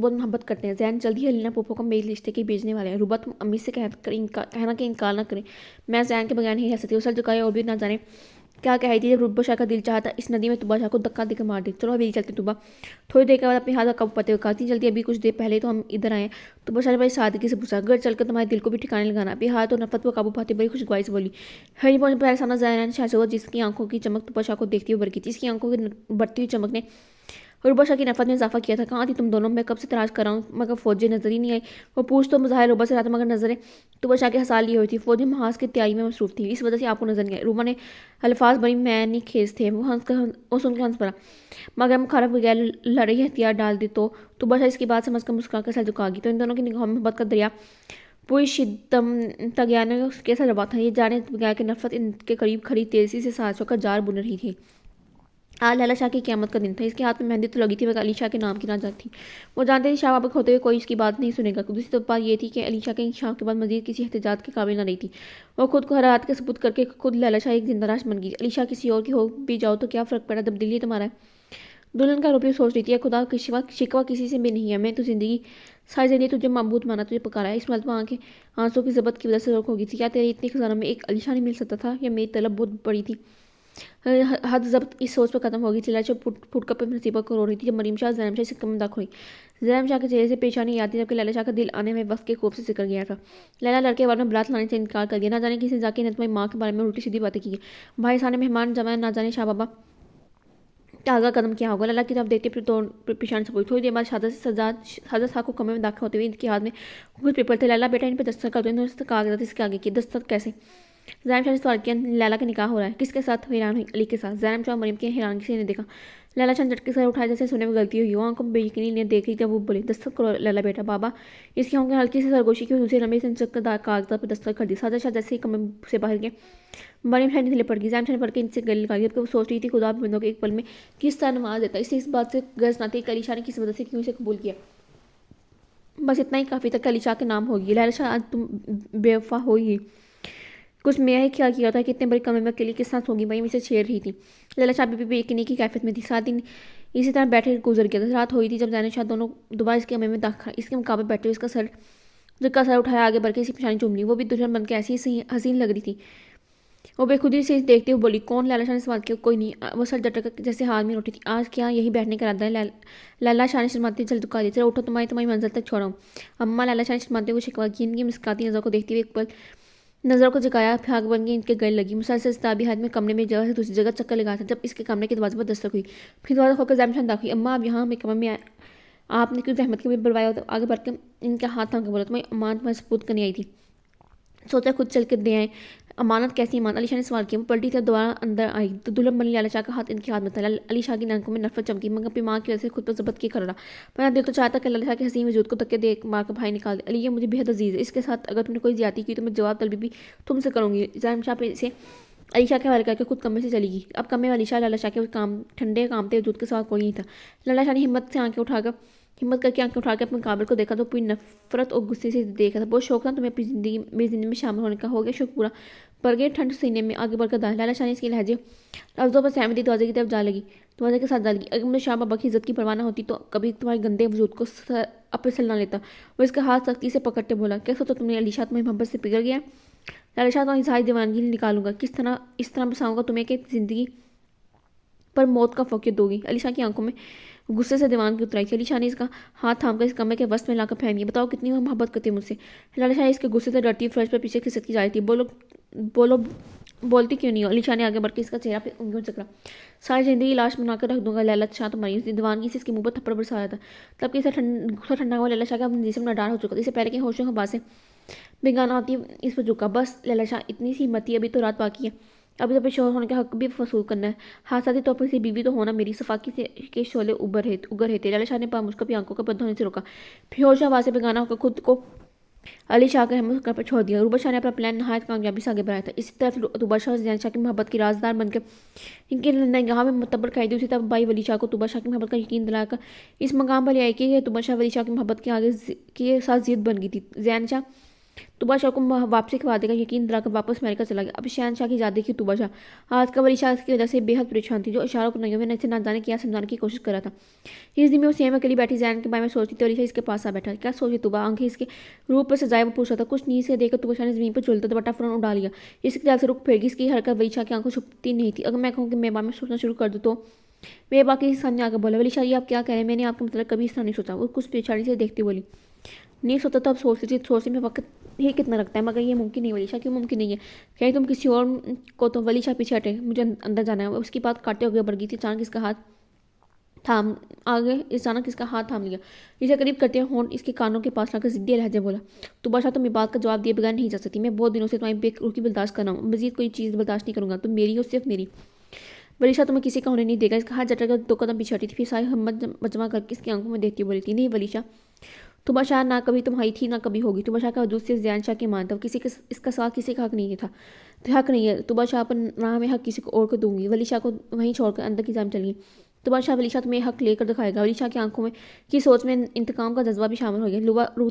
بہت محبت کرتے ہیں۔ زین جلد ہی علینا پھپھو کو میرے رشتے کے بھیجنے والے ہیں۔ عروبہ، تم امی سے کہنا کہ انکار نہ کریں، میں زین کے بغیر نہیں رہ سکتی۔ وہ سر جھکائے اور بھی نہ جانے کیا کہہ رہی تھی جب عروبہ شاہ کا دل چاہا تھا اس ندی میں طوبا شاہ کو دھکا دے کر مار دے۔ چلو حویلی چلتے طوبا۔ تھوڑی دیر کے بعد اپنی ہاتھ قابو پاتے ہوئے کہا، جلدی، ابھی کچھ دیر پہلے تو ہم ادھر آئے ہیں۔ طوبا شاہ نے بڑی سادگی سے پوچھا، گھر چل کر تمہارے دل کو بھی ٹھکانے لگانا؟ اپنی ہاتھ اور نفرت پر قابو پاتے بڑی خوشگواری سے بولی۔ حویلی پہنچنے پر پہلے سامنا زین شاہ سے ہوا، جس کی آنکھوں کی چمک طوبا شاہ کو دیکھتے ہوئے برقی تھی۔ اس کی آنکھوں کی بڑھتی ہوئی چمک نے عروبہ شاہ کی نفرت میں اضافہ کیا تھا۔ کہاں تھی تم دونوں؟ میں کب سے تلاش کر رہا ہوں مگر فوجی نظر ہی نہیں آئی۔ وہ پوچھ تو مظاہر عروبہ سے رہا تھا مگر نظریں طوبا شاہ کے ہسا لیے ہوئی تھی۔ فوجی محاذ کی تیاری میں مصروف تھی، اس وجہ سے آپ کو نظر نہیں آئی۔ عروبہ نے الفاظ بڑی معنی خیز تھے، وہ سن کر ہنس پڑا، مگر مخالف بغیر لڑائی ہتھیار ڈال دے تو؟ طوبا شاہ اس کی بات سمجھ کر مسکرا کر سر جھکا گئی۔ تو ان دونوں کی نگاہوں میں محبت کا دریا پوری شدت تغیان کے ساتھ روا تھا، یہ جانے بغیر کہ نفرت ان کے قریب کھڑی تیزی سے سازشوں کا جال بن رہی تھی۔ آج لالا شاہ کی قیامت کا دن تھا. اس کے ہاتھ میں مہندی تو لگی تھی مگر علی شاہ کے نام کی نہ تھی. وہ جانتے تھے شاہ بابا ہوتے ہوئے کوئی اس کی بات نہیں سنے گا. دوسری بات یہ تھی کہ علی شاہ کے انکشاف کے بعد مزید کسی احتجاج کے قابل نہ رہی تھی. وہ خود کو ہر ہاتھ کے ثبوت کر کے خود لالا شاہ ایک زندہ لاش بن گئی. علی شاہ کسی اور کی ہو بھی جاؤ تو کیا فرق پڑا، تبدیلی تمہارا ہے. دلہن کا روپیہ سوچ رہی تھی، خدا کا شکوہ کسی سے بھی نہیں ہے. میں تو ساری زندگی تجھے معبود مانا، تجھے پکارا ہے. اس مرتبہ آنسوں کی ضبط کی وجہ سے روک ہو گئی تھی. کیا تیرے اتنے خزانوں میں ایک علی شاہ نہیں مل سکتا تھا؟ یا میری طلب بہت بڑی تھی؟ حد ضبط اس سوچ پر ختم ہو گئی تھی. لالا شاہ پھٹ کر نصیبہ کو رو رہی تھی جب مریم شاہ زینب شاہ اس کمرے میں داخل ہوئی. زینب شاہ کے چہرے سے پیشانی یاد تھی جبکہ لالا شاہ کا دل آنے میں وقت کے خوف سے سکڑ گیا تھا. لیلا لڑکے کے بارے میں برات لانے سے انکار کر گیا. نہ جانے کسی ذاکر نے تمہاری ماں کے بارے میں الٹی سیدھی باتیں کی. بھائی سامنے مہمان جمع ہے، نہ جانے شاہ بابا کا آگا قدم کیا ہوگا. لالا کی طرف دیکھتے پھر پیشانی سے پوچھی. تھوڑی دیر بعد شہزاد صاحب کو کمرے میں داخل ہوتے ہوئے ان کے ہاتھ میں کچھ پیپر تھے. لالا بیٹا ان پہ دستخط کر دو. انہوں نے کاغذات اس کے آگے کی. دستخط کیسے؟ زینب شاہ نے سوال کیا. لیلا کا نکاح ہو رہا ہے. کس کے ساتھ؟ حیران ہوئی. علی کے ساتھ. زینب شاہ مریم کے حیرانگی سے انہیں دیکھا. لالا شاہ نے جھٹکے سے اٹھایا جیسے سننے میں غلطی ہوئی ہو. آنکھوں میں بے یقینی نے دیکھ لی جب وہ بولے. دستخط کرو لالا بیٹا. بابا اس کی آنکھوں ہلکی سے سرگوشی کی. دوسرے لمبے سے چک کر کاغذات پر دستخط کر دی. سادہ شاہ جیسے ہی کمرے سے باہر گئے مریم شاہ نے پڑ گئی. زینب شاہ نے پڑھ کے ان سے گلے لگا لی جبکہ وہ سوچ رہی تھی خدا بھی بندوں کے ایک پل میں کس طرح نواز دیتا. اس سے اس بات سے غرض نہ تھی کہ علی شاہ نے کس وجہ سے کیوں اسے قبول کیا. بس اتنا ہی کافی تھا کہ علی شاہ کے نام ہوگی. لالا شاہ آج تم بے وفا ہوئی. کچھ میرا ہی خیال کیا تھا کہ اتنے بڑے کمرے میں اکیلی کس طرح ہوگی. مریم اسے چھیڑ رہی تھی. لالا شاہ بھی یقینی کی کیفیت میں تھی. 7 دن اسی طرح بیٹھے گزر گیا تھا. رات ہوئی تھی جب زینب شاہ دونوں دوبارہ اس کے کمرے میں داخل. اس کے مقابل بیٹھے اس کا سر اٹھایا آگے بڑھ کے اسی پیشانی چوم لی. وہ بھی دلہن بن کے ایسی حسین لگ رہی تھی. وہ بے خودی سے دیکھتے ہوئے بولی. کون؟ لالا شاہ نے سوال کیا. کوئی نہیں. وہ سر جھٹک جیسے حال میں اٹھی تھی. آج کیا یہی بیٹھنے کا ارادہ ہے؟ لالا شاہ نے شرماتے جلد دکھا دی. چلو اٹھو تمہاری منزل تک چھوڑا ہوں. اماں. لالا شاہ نے شرماتے ہوئے شکوہ کی. ان کی مسکاتی نظر کو دیکھتے ہوئے ایک پل نظر کو جگایا. پھاگ بن کے ان کے گلے لگی. مسلسل ستابی حد میں کمرے میں جگہ سے دوسری جگہ چکر لگایا تھا جب اس کے کمرے کے دروازے پر دستک ہوئی. پھر دروازہ کھول کر زینب شاہ داخل ہوئی. اماں آپ یہاں کمرے میں آپ نے کیوں زحمت کے بلوایا؟ آگے بڑھ کے ان کا ہاتھ تھام کے بولا. تمہاری امانت تمہارے سپرد کرنے آئی تھی. سوچا خود چل کے دے آئے. امانت کیسی امانت؟ علی شاہ نے سوال کیا. وہ پلٹی تھی دوبارہ اندر آئی تو دلہن بنی لالا شاہ کا ہاتھ ان کے ہاتھ میں تھا. علی شاہ کی آنکھوں میں نفرت چمکی مگر اپنی ماں کی وجہ سے خود پر ضبط کیے کھڑا رہا. میرا دل تو چاہتا کہ لالا شاہ کے حسین وجود کو دھکے دے مار کر بھائی نکال دے. علی یہ مجھے بہت عزیز ہے. اس کے ساتھ اگر تم نے کوئی زیادتی کی تو میں جواب طلبی بھی تم سے کروں گی. زینب شاہ پہ سے علی شاہ کے حوالے کر کے خود کمرے سے چلی گئی. اب کمرے میں علی شاہ لالا شاہ کے ٹھنڈے کامتے وجود کے ساتھ کوئی نہیں تھا. لالا شاہ نے ہمت کر کے آنکھیں اٹھا کے اپنے قابل کو دیکھا تو پوری نفرت اور غصے سے دیکھا تھا. بہت شوق تھا تمہیں میری زندگی میں شامل ہونے کا. ہو گیا شوق پورا. پر گئے ٹھنڈ سینے میں آگے بڑھ کر داخل. لالا شاہ نے اس کے لہجے لفظوں پر سہمتی دروازے کی طرف دروازے کے ساتھ جا لگی. اگر مجھے شاہ بابا کی عزت کی پرواہ نہ ہوتی تو کبھی تمہارے گندے وجود کو اپنے سل نہ لیتا. وہ اس کا ہاتھ سختی سے پکڑتے بولا. کیا سوچا تم نے علی شاہ تمہیں محبت سے پگھل گیا؟ لالا شاہ تمہاری ساری دیوانگی نکالوں گا. اس طرح بساؤں گا تمہیں کہ زندگی پر موت کا فوقیت دو گی. علی شاہ کی آنکھوں میں غصے سے دیوانگی اتر آئی تھی. علی شاہ نے اس کا ہاتھ تھام کر اس کمرے کے وسط میں لا کر پھینک دیا. بتاؤ کتنی وہ محبت کرتی ہے مجھ سے؟ لالا شاہ اس کے غصے سے ڈرتی فرش پر پیچھے کھسک کی جا رہی تھی. بولتی کیوں نہیں ہو؟ علی شاہ نے آگے بڑھ کے اس کا چہرہ پہ انگلیوں چکرا. ساری زندگی لاش بنا کر رکھ دوں گا لالا شاہ تمہاری. اس دیوانگی سے اس کے منہ پر تھپڑ برسا رہا تھا. تب کہ غصہ ٹھنڈا ہوا لالا شاہ کا اپنے جسم میں ڈار ہو چکا تھا. اس سے پہلے کہ ہوشوں کے بعد سے بیگانہ ہوتی اس پر جھکا. بس لالا شاہ اتنی سی ہمت تھی. ابھی تو رات باقی ہے. ابھی تو اپنے شوہر ہونے کا حق بھی وصول کرنا ہے. حادثاتی طور پر اسے بیوی تو ہونا. میری صفاقی کے شعلے اگر رہے تھے. لالا شاہ نے مشکل آنکھوں کا پرد ہونے سے روکا. پھر ہوش آواز سے بیگانہ ہو کر خود کو علی شاہ کے ہم پر چھوڑ دیا. روبہ شاہ نے اپنا پلان نہایت کامیابی سے آگے بڑھایا تھا. اسی طرف روبہ شاہ زینب شاہ کی محبت کی رازدار بن کر ان کے نگاہ میں معتبر قائد. اسی طرف بھائی ولی شاہ کو روبہ شاہ کی محبت کا یقین دلا کر اس مقام پر لے آئی کہ روبہ شاہ ولی شاہ کی محبت کے آگے کے ساتھ ضد بن گئی تھی. زینب شاہ طوبہ شاہ کو واپسی کے وعدے کا یقین دلا کر واپس امریکہ چلا گیا. اب شہنشاہ کی آزادی کی طوبہ شاہ آج کا ولی شاہ کی وجہ سے بے حد پریشان تھی. جو اشاروں کو نہیں سے نہ جانے کیا سمجھانے کی کوشش کر رہا تھا. اس دن میں وہ سیم اکیلی بیٹھی زینب کے بارے میں سوچتی تھی. علی شاہ اس کے پاس آ بیٹھا. کیا سوچی طوبہ؟ آنکھیں اس کے روپ پر سجائے وہ پوچھ رہا تھا. کچھ نیند سے دیکھ کر طوبہ شاہ نے زمین پر جھولتا دوپٹہ فوراً اڑا لیا. اس کی طرف سے رخ پھیر گئی. اس کی حرکت ولی شاہ کی آنکھوں چھپتی نہیں تھی. اگر میں کہوں کہ میں بارے میں سوچنا شروع کر دوں تو میرے باقی سامنے آ کر بولا. ولی شاہ یہ آپ کیا کہہ رہے ہیں؟ میں نے آپ کا مطلب کبھی اس طرح نہیں سوچا. وہ کچھ پریشانی سے دیکھتی بولی. نہیں سوچا تو اب سوچنے میں وقت ہی کتنا لگتا ہے. مگر یہ ممکن نہیں. ولی شاہ کیوں ممکن نہیں ہے؟ کہیں تم کسی اور کو تو. ولی شاہ پیچھے ہٹے. مجھے اندر جانا ہے. اس کی بات کاٹتے ہوئے بڑھ گئی تھی. اچانک اس کا ہاتھ تھام لیا. اسے قریب کرتے ہونٹ اس کے کانوں کے پاس لا کر ضدی لہجے بولا. طوبہ شاہ تم اس بات کا جواب دیے بغیر نہیں جا سکتی. میں بہت دنوں سے تمہاری بے روکی برداشت کر رہا ہوں. مزید کوئی چیز برداشت نہیں کروں گا. تم میری ہو, صرف میری. ولی شاہ تمہیں کسی کا ہونے نہیں دے گا. اس کا ہاتھ جھٹک کر 2 قدم پیچھے ہٹی تھی. پھر ساری ہمت جمع کر کے اس کی آنکھوں میں دیکھتی بولی تھی. نہیں ولی شاہ, طوبہ شاہ نہ کبھی تمہاری تھی نہ کبھی ہوگی. طوبہ شاہ کا وجود صرف زینب شاہ کی مان تھا. اس کا ساتھ کسی کا حق نہیں تھا. تو حق نہیں ہے، طبع شاہ پر نہ میں حق کسی کو اور کو دوں گی۔ ولی شاہ کو وہیں چھوڑ کر اندر کی جانب چلی گئی۔ طبع شاہ ولی شاہ تمہیں حق لے کر دکھائے گا۔ ولی شاہ کی آنکھوں میں کی سوچ میں انتقام کا جذبہ بھی شامل ہو گیا۔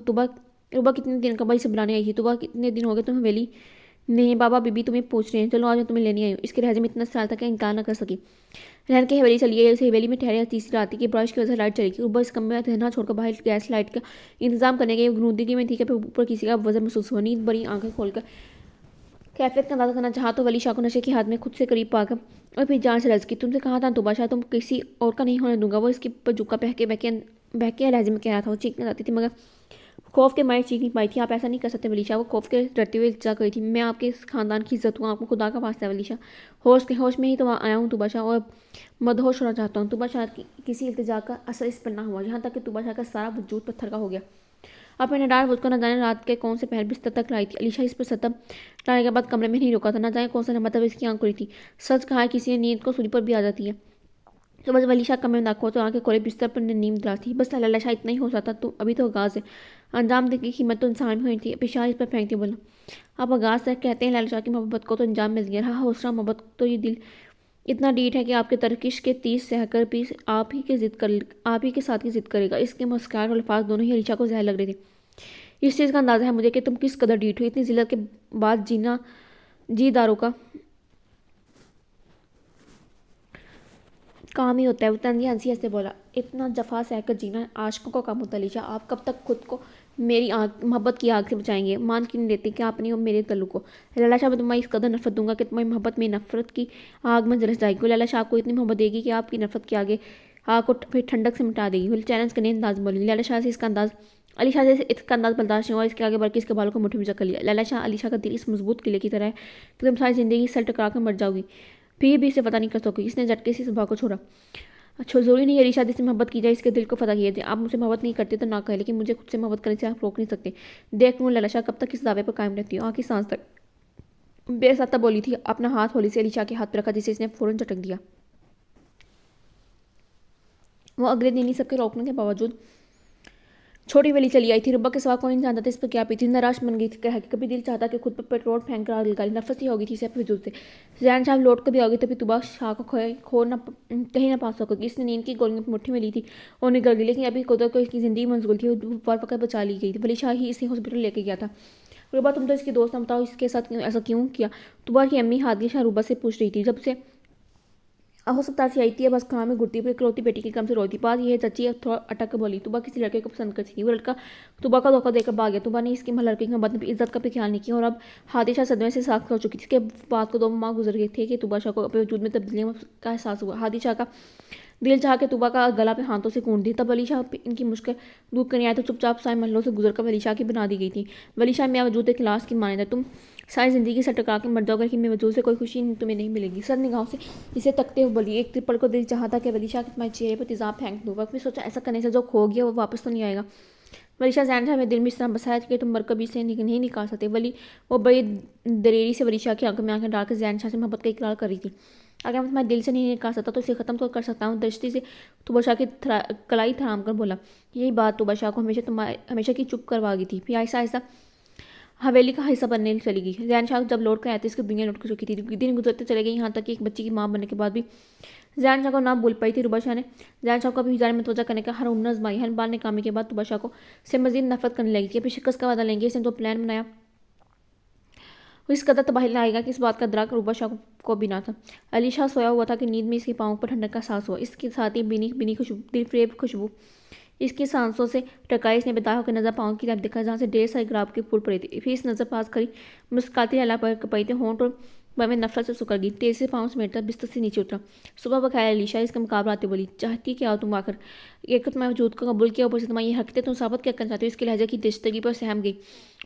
طبع کتنے دن قبل سے بلانے آئی تھی؟ طبع کتنے دن ہو گئے تمہیں ویلی نہیں؟ بابا بی بی تمہیں پوچھ رہے ہیں، چلو آج میں تمہیں لینے آئی ہوں۔ اس کے لہجے میں اتنا سرال تھا کہ انکار نہ کر سکی۔ رہن کے حویلی چلی گئی۔ اسے حویلی میں ٹھہرے تیسری رات کی بارش کی وجہ سے لائٹ چلی گئی۔ اوپر اس کمرے میں دھنا چھوڑ کر باہر گیس لائٹ کا انتظام کرنے کے غنودگی میں تھی کہ اوپر کسی کا وزن محسوس ہوا۔ نیند بڑی آنکھیں کھول کر کیفیت کا اندازہ کرنا چاہا تو ولی شاہ کو نشے کے ہاتھ میں خود سے قریب پا کر اور پھر جان سے لرز کی۔ تم سے کہا تھا طبع شاہ، تم کسی اور کا نہیں ہونے دوں گا۔ وہ اس کے پر جھکا بہکے لہجے میں کہہ رہا تھا۔ وہ چیخنا چاہتی تھی مگر خوف کے مارے چیخ نہیں پائی تھی۔ آپ ایسا نہیں کر سکتے ولی شاہ، وہ خوف کے ڈرتے ہوئے التجا کری تھی۔ میں آپ کے خاندان کی عزت ہوں، آپ کو خدا کا واسطہ ہے ولی شاہ۔ ہوش میں ہی تو آیا ہوں طبع شاہ، اور مدہوش ہونا چاہتا ہوں۔ طبع شاہ کی کسی التجا کا اثر اس پر نہ ہوا، یہاں تک کہ طبع شاہ کا سارا وجود پتھر کا ہو گیا۔ اب میں نے ڈار بوجھ کر نہ جانے رات کے کون سے پہر بستر تک لائی تھی۔ علی شاہ اس پر ستم ڈالنے کے بعد کمرے میں نہیں رکا تھا، نہ جانے کون سا نمبر اس کی آنکھ کھلی تھی۔ سچ کہا ہے کسی نے نیند کو سولی پر بھی آ جاتی ہے۔ تو بس ولی شاہ کمرے میں داخل ہو تو آنکھیں کھولے بستر پر نیم دراز تھی۔ بس لالا شاہ اتنا ہی ہو سکتا، تو ابھی تو آغاز ہے، انجام دینے کی ہمت تو انسان میں ہوئی تھی۔ پیشاب اس پر پھینکتے بولا، آپ آغاز تک کہتے ہیں لالا شاہ کی محبت کو تو انجام مل گیا رہا۔ حوصلہ محبت تو یہ دل اتنا ڈیٹ ہے کہ آپ کے ترکش کے 30 سہ کر بھی آپ ہی کے ساتھ کی ضد کرے گا۔ اس کے مسکراہٹ اور الفاظ دونوں ہی علی شاہ کو زہر لگ رہے تھے۔ اس چیز کا اندازہ ہے مجھے کہ تم کس قدر ڈیٹ ہو۔ اتنی ذلت کے بعد جینا جی داروں کا کام ہی ہوتا ہے۔ وہ تنزیہ ہنسی ہنستے بولا، اتنا جفا سہ کر جینا عاشقوں کا کام ہوتا ہے علی شاہ۔ آپ کب تک خود کو میری محبت کی آگ سے بچائیں گے؟ مان کیوں نہیں لیتے کہ آپ نے میرے تعلق کو؟ لالا شاہ میں تمہیں اس قدر نفرت دوں گا کہ تمہاری محبت میں نفرت کی آگ میں جلس جائے گی۔ لالا شاہ آپ کو اتنی محبت دے گی کہ آپ کی نفرت کی آگے آگ کو پھر ٹھنڈک سے مٹا دے گی۔ وہ چیلنج کرنے انداز بولی۔ لالا شاہ سے اس کا انداز علی شاہ سے اس کا انداز برداشت نہیں ہوا، اس کے آگے بڑھ کے اس کے بالوں کو مٹھی میں جکڑ لیا۔ لالا شاہ، علی شاہ کا دل اس مضبوط قلعے کی طرح ہے کہ تم ساری زندگی سر ٹکرا کر مر جاؤ گی، پھر بھی اسے فتح نہیں کر سکو گی۔ اس نے جھٹکے سے صبح کو چھوڑا۔ اچھا ضروری نہیں علی شاہ جس سے محبت کی جائے اس کے دل کو فتح کیا جائے۔ آپ مجھ سے محبت نہیں کرتے تو نہ کہیں، لیکن مجھے خود سے محبت کرنے سے آپ روک نہیں سکتے۔ دیکھ لوں لالا شاہ کب تک اس دعوے پر قائم رہتی ہو۔ آخری سانس تک بے ساتھ بولی تھی، اپنا ہاتھ ہولی سے علی شاہ کے ہاتھ پر رکھا جسے اس نے فوراً جھٹک دیا۔ وہ اگلے دن ہی سب کے روکنے کے باوجود چھوٹی ویلی چلی آئی تھی۔ ربا کے سوا کوئی نہیں جانتا تھا اس پر کیا پیتی۔ نراش بن گئی تھی کہ کبھی دل چاہتا کہ خود پر پیٹرول پھینک کر آگ لگا لی۔ نفرت سی ہو گئی تھی اسے وجود سے۔ زین صاحب لوٹ کر بھی آ گئی تو پھر طبع شاہ کو کہیں نہ پا سکے گی۔ اس نے نیند کی گولیاں مٹھی میں لی تھی اور نگل گئی، لیکن ابھی قدرت کو اس کی زندگی منظور تھی، وہ وقت بچا لی گئی تھی۔ ولی شاہ ہی اسے ہاسپٹل لے کے گیا تھا۔ ربا تم تو اس کی دوست نہ، بتاؤ اس کے ساتھ ایسا کیوں کیا؟ طبع کی امی ہادیہ شاہ ربا سے پوچھ رہی تھی۔ جب سے ہسپتال سے آئی تھی بس کام میں گھٹتی پر اکلوتی بیٹی کی کم سے روتی۔ بات یہ ہے چچی تھوڑا اٹک کر بولی، طبع کسی لڑکے کو پسند کرتی تھی، وہ لڑکا طبع کا دھوکہ دے کر بھاگ گیا۔ طبع نے اس کی لڑکے کی محبت میں عزت کا بھی خیال نہیں کیا اور اب ہادیہ شاہ صدمے سے ساخت ہو چکی تھی۔ اس کے بعد کو 2 ماہ گزر گئے تھے کہ طبع شاہ کو اپنے وجود میں تبدیلیوں کا احساس ہوا۔ ہادیہ شاہ کا دل چاہا کہ طبع کا گلا اپنے ہاتھوں سے کونٹ دی۔ تب ولی شاہ ان کی مشکل دور کرنے آئے تو چپ چاپ سائے محلوں سے گزر کر ولی شاہ کی بنا دی گئی تھی۔ ولی شاہ میاں وجود ایک لاش کی مانند ہے، تم ساری زندگی سے ٹکرا کے مر جاؤ گے، لیکن میرے وجود سے کوئی خوشی تمہیں نہیں ملے گی۔ سر نگاہوں سے اسے تکتے ہوئے بولی، ایک پل کو دل چاہا تھا کہ ولی شاہ کے تمہارے چہرے پر تیزاب پھینک دوں، وقت میں سوچا ایسا کرنے سے جو کھو گیا وہ واپس تو نہیں آئے گا۔ ولی شاہ زین صاحب میرے دل میں اس طرح بسا ہے کہ تم مر کبھی اسے نہیں نکال سکتے۔ وہ بڑی دلیری سے ولی شاہ کی آنکھوں میں آنکھیں ڈال کر زین شاہ سے محبت کا اقرار کر رہی تھی۔ اگر میں تمہارے دل سے نہیں نکال سکتا تو اسے ختم تو کر سکتا ہوں۔ دشتی سے طبع شاہ کی کلائی تھرام کر بولا۔ یہی بات طبع شاہ کو ہمیشہ کی چپ کروا گئی تھی۔ پھر آہستہ آہستہ حویلی کا حصہ بننے چلی گئی۔ زین شاہ جب لوٹ کر آئے تھے اس کی دنیا لوٹ کر چکی تھی۔ دن گزرتے چلے گئے، یہاں تک کہ ایک بچی کی ماں بننے کے بعد بھی زین شاہ کو نہ بھول پائی تھی۔ ربا شاہ نے زین شاہ کو اپنی جانب متوجہ کرنے کا ہر ہنر آزمائی۔ ہر بار ناکامی کے بعد طبع شاہ کو سے مزید نفرت کرنے لگی تھی۔ اپنی شکست کا وعدہ لیں گے، اس نے جو پلان بنایا وہ اس قدر تباہی لائے گا کہ اس بات کا ادراک ربا شاہ کو بھی نہ تھا۔ علی شاہ سویا ہوا تھا کہ نیند میں اس کے پاؤں پر ٹھنڈک کا احساس ہوا۔ اس کے ساتھ ہی بینی خوشبو، دل فریب خوشبو اس کی سانسوں سے ٹکرائی۔ اس نے بیدار ہو کے نظر پاؤں کی طرف دیکھا جہاں سے ڈھیر سارے گلاب کے پھول پڑے تھے۔ پھر اس نظر پاس کری، مسکراتی لالا پر پئی تھے، ہونٹ اور میں نفرت سے سکڑ گئی، تیزی سے پاؤں سمیٹتا بستر سے نیچے اترا۔ صبح بخیر علی شاہ، اس کا مقابلہ آتے بولی، چاہتی کیا ہو تم آخر؟ ایک تو تمہارے وجود کو قبول کیا، اوپر سے تمہاری یہ حقیقت تم ثابت کیا کرنا چاہتے ہو؟ اس کے لہجے کی دشتگی پر سہم گئی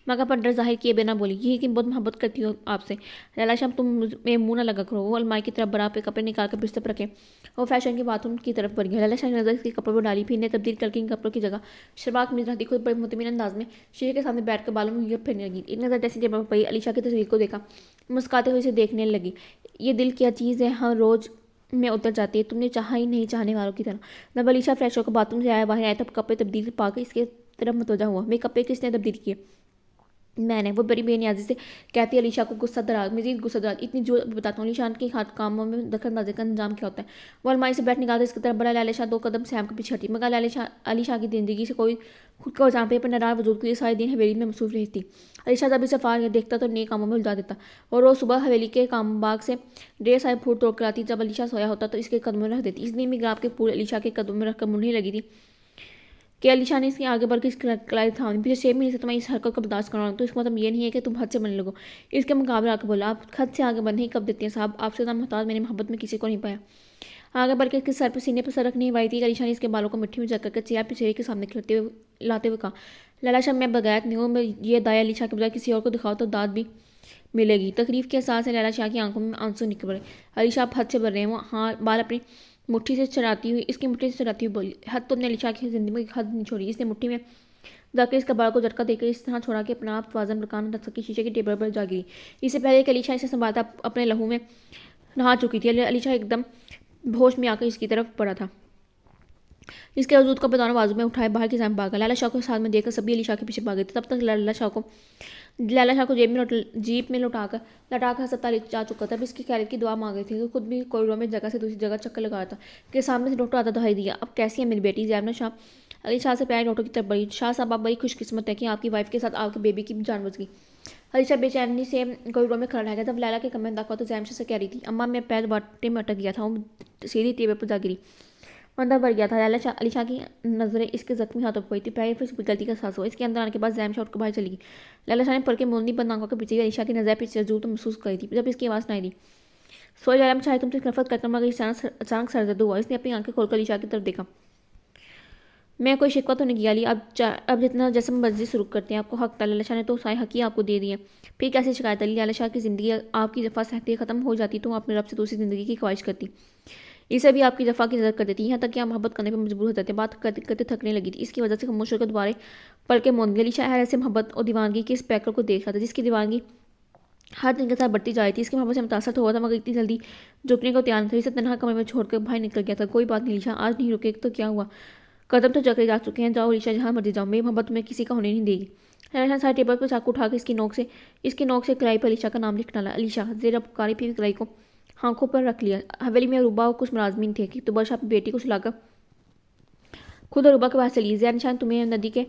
مگر پر ڈر ظاہر کیے بنا بولی، یہی کہ بہت محبت کرتی ہوں آپ سے لالا شاہ، تم میں منہ نہ لگا کرو۔ وہ الماری کی طرف بڑھا پہ کپڑے نکال کر بستر پر رکھے اور فیشن کے باتھ روم کی طرف بڑھ گیا۔ لالا شاہ نے نظر اس کے کپڑوں پر ڈالی، پھر نے تبدیل کر کے ان کپڑوں کی جگہ شرباک میں رہتی خود بڑے مطمئن انداز میں شیشے کے سامنے بیٹھ کر بالوں میں ہیئر پھیرنے لگی۔ ایک نظر ڈریسنگ ٹیبل پر پڑی، علی شاہ کی تصویر کو دیکھا، مسکراتے ہوئے اسے دیکھنے لگی۔ یہ دل کیا چیز ہے، ہر روز میں اتر جاتی ہے، تم نے چاہا ہی نہیں چاہنے والوں کی طرح۔ جب علی شاہ فریش ہو کر باتھ روم سے آیا، باہر آیا، تب کپڑے تبدیل پا کے اس کے طرف متوجہ ہوا۔ میرے کپڑے کس نے تبدیل کیے؟ میں نے وہ بڑی بے نیازی سے کہتی ہے علیشا کو مزید غصہ دراز اتنی جو بتاتا ہوں علیشا کے ہاتھ کاموں میں دخل اندازی کا انجام کیا ہوتا ہے. وہ الماری سے بیٹھ نکالتے اس کی طرف بڑا لیلا شاہ 2 قدم سیم کے پیچھے ہٹی مگر علی شاہ کی زندگی سے کوئی خود کا وزان پہ پر ناراض وجود کے لیے سارے دن حویلی میں مصروف رہتی. علی شاہ جب اسے فار دیکھتا تو نئے کاموں میں الجھا دیتا. اور روز صبح حویلی کے کام باغ سے ڈھیر سارے پھول توڑ کر آتی. جب علی شاہ سویا ہوتا تو اس کے قدموں میں رکھ دیتی. اس دن بھی گلاب کے پھول علی شاہ کے قدموں میں رکھ کر منڈی لگی تھی کہ علی شاہ نے اس کے آگے بڑھ کے اس کی کلائی تھامی. پچھلے 6 مہینے سے تمہیں اس حرکت کو برداشت کرنا تو اس کا مطلب یہ نہیں ہے کہ تم حد سے بننے لگو. اس کے مقابلے آ کے بولا آپ حد سے آگے بڑھنے ہی کب دیتے ہیں صاحب. آپ سے اتنا محتاط میں نے محبت میں کسی کو نہیں پایا. آگے بڑھ کے اس کے سر پہ سینے پہ سر رکھنے وائی تھی. علی شاہ نے اس کے بالوں کو مٹھی میں جکڑ کر چہرہ پہ چہرے کے سامنے لاتے ہوئے کہا لیلا شاہ میں بغیرت نہیں ہوں. میں یہ دایا علی شاہ کے بجائے کسی اور کو دکھاؤ تو داد بھی ملے گی. تکلیف کے احساس سے لیلا شاہ کی آنکھوں میں آنسو نکل پڑے. علی شاہ حد سے بڑھ رہے ہیں. وہ ہاں بال اپنی مٹھی سے چڑھاتی ہوئی اس کی مٹھی سے چڑھاتی ہوئی بولی حد تو نے علی شاہ کی زندگی میں حد نہیں چھوڑی. اس نے مٹھی میں جا کے اس کا بال کو جھٹکا دے کر اس طرح چھوڑا کہ اپنا آپ توازن برقرار رکھ سکی. شیشے کی ٹیبل پر جا گری. اس سے پہلے کہ علی شاہ اسے سنبھالتا اپنے لہو میں نہا چکی تھی. علی شاہ ایک دم ہوش میں آ کر اس کی طرف پڑا تھا. اس کے وجود کو بدانوں بازو میں اٹھائے باہر کی جانب بھاگا. لیلا شاہ کو ساتھ میں دیکھ کر سبھی علی شاہ کے پیچھے بھاگے تھے. تب تک لیلا شاہ کو جیپ میں لٹا کر ہسپتال جا چکا تھا. اب اس کی خیریت کی دعا مانگ رہی تھی. تو خود بھی کوریڈور میں جگہ سے دوسری جگہ چکر لگا رہا تھا کہ سامنے سے ڈاکٹر آتا دہائی دیا. اب کیسی ہے میری بیٹی زینب شاہ. علی شاہ سے پیاری ڈاکٹر کی طرف بڑھی. شاہ صاحب آپ بڑی خوش قسمت ہے کہ آپ کی وائف کے ساتھ آپ کے بیبی کی جان بچ گئی. علی شاہ بے چینی سے کوریڈور میں کھڑا رہ گیا. جب لیلا کے کمرے میں داخل ہوا تو زینب شاہ سے کہہ رہی تھی اماں میں پیر باٹے میں اٹک گیا تھا. وہ سیدھی ٹیبل پر جا گری. اندر بڑھ گیا تھا. علی شاہ کی نظریں اس کے زخمی ہاتھوں پر پڑی تھی. پہلے پھر غلطی کا احساس ہوا. اس کے اندر آنے کے بعد زینب شاہ اٹھ کر باہر چلی گئی. لیلا شاہ نے پڑھ کے مولنی بند آنکھوں کے پیچھے علی شاہ کی نظر پیچھے ضرور تو محسوس کری تھی جب اس کی آواز سنائی دی سوری لیلا میں چاہے تم سے نفرت کرتا مگر اچانک سرزد ہوا. اس نے اپنی آنکھیں کھول کر علی شاہ کی طرف دیکھا. میں کوئی شکوہ تو نہیں کیا علی. اب جتنا جسم مرضی شروع کرتے ہیں آپ کو حق تھا. لیلا شاہ نے تو سارے حق ہی آپ کو دے دیے. پھر کیسی شکایت علی. لیلا شاہ کی زندگی آپ کی جفا سہتے ختم ہو جاتی تو اپنے رب سے دوسری زندگی کی خواہش کرتی. اسے بھی آپ کی جفا کی نظر کر دیتی. یہاں تک کہ آپ محبت کرنے پر مجبور ہو جاتے. بات کرتے کرتے تھکنے لگی تھی. اس کی وجہ سے خاموش ہو کر دوبارہ پڑھ کے مون گئی. علی شاہ ایسے محبت اور دیوانگی کے اسپیکر کو دیکھ رہا تھا جس کی دیوانگی ہر دن کے ساتھ بڑھتی جا رہی تھی. اس کی محبت سے متاثر ہوا تھا مگر اتنی جلدی جھکنے کو تیار نہیں تھا. اسے تنہا کمرے میں چھوڑ کر باہر نکل گیا تھا. کوئی بات نہیں علی شاہ آج نہیں رکے تو کیا ہوا. قدم تو جکڑے جا چکے ہیں. جاؤ علی شاہ جہاں مرضی جاؤ. میری محبت تمہیں کسی کا ہونے نہیں دے گی. لیلا شاہ سارے ٹیبل پر چاقو اٹھا کے اس کی نوک سے کلائی پر علی شاہ کا نام لکھ ڈالا. علی شاہ زیرا پکاری پھر کلائی کو آنکھوں پر رکھ لیا. حویلی میں روبا اور کچھ ملازمین تھے کہ توبہ شاہ اپنی بیٹی کو سلا کر خود روبا کے پاس چلی. زین شاہ تمہیں ندی کے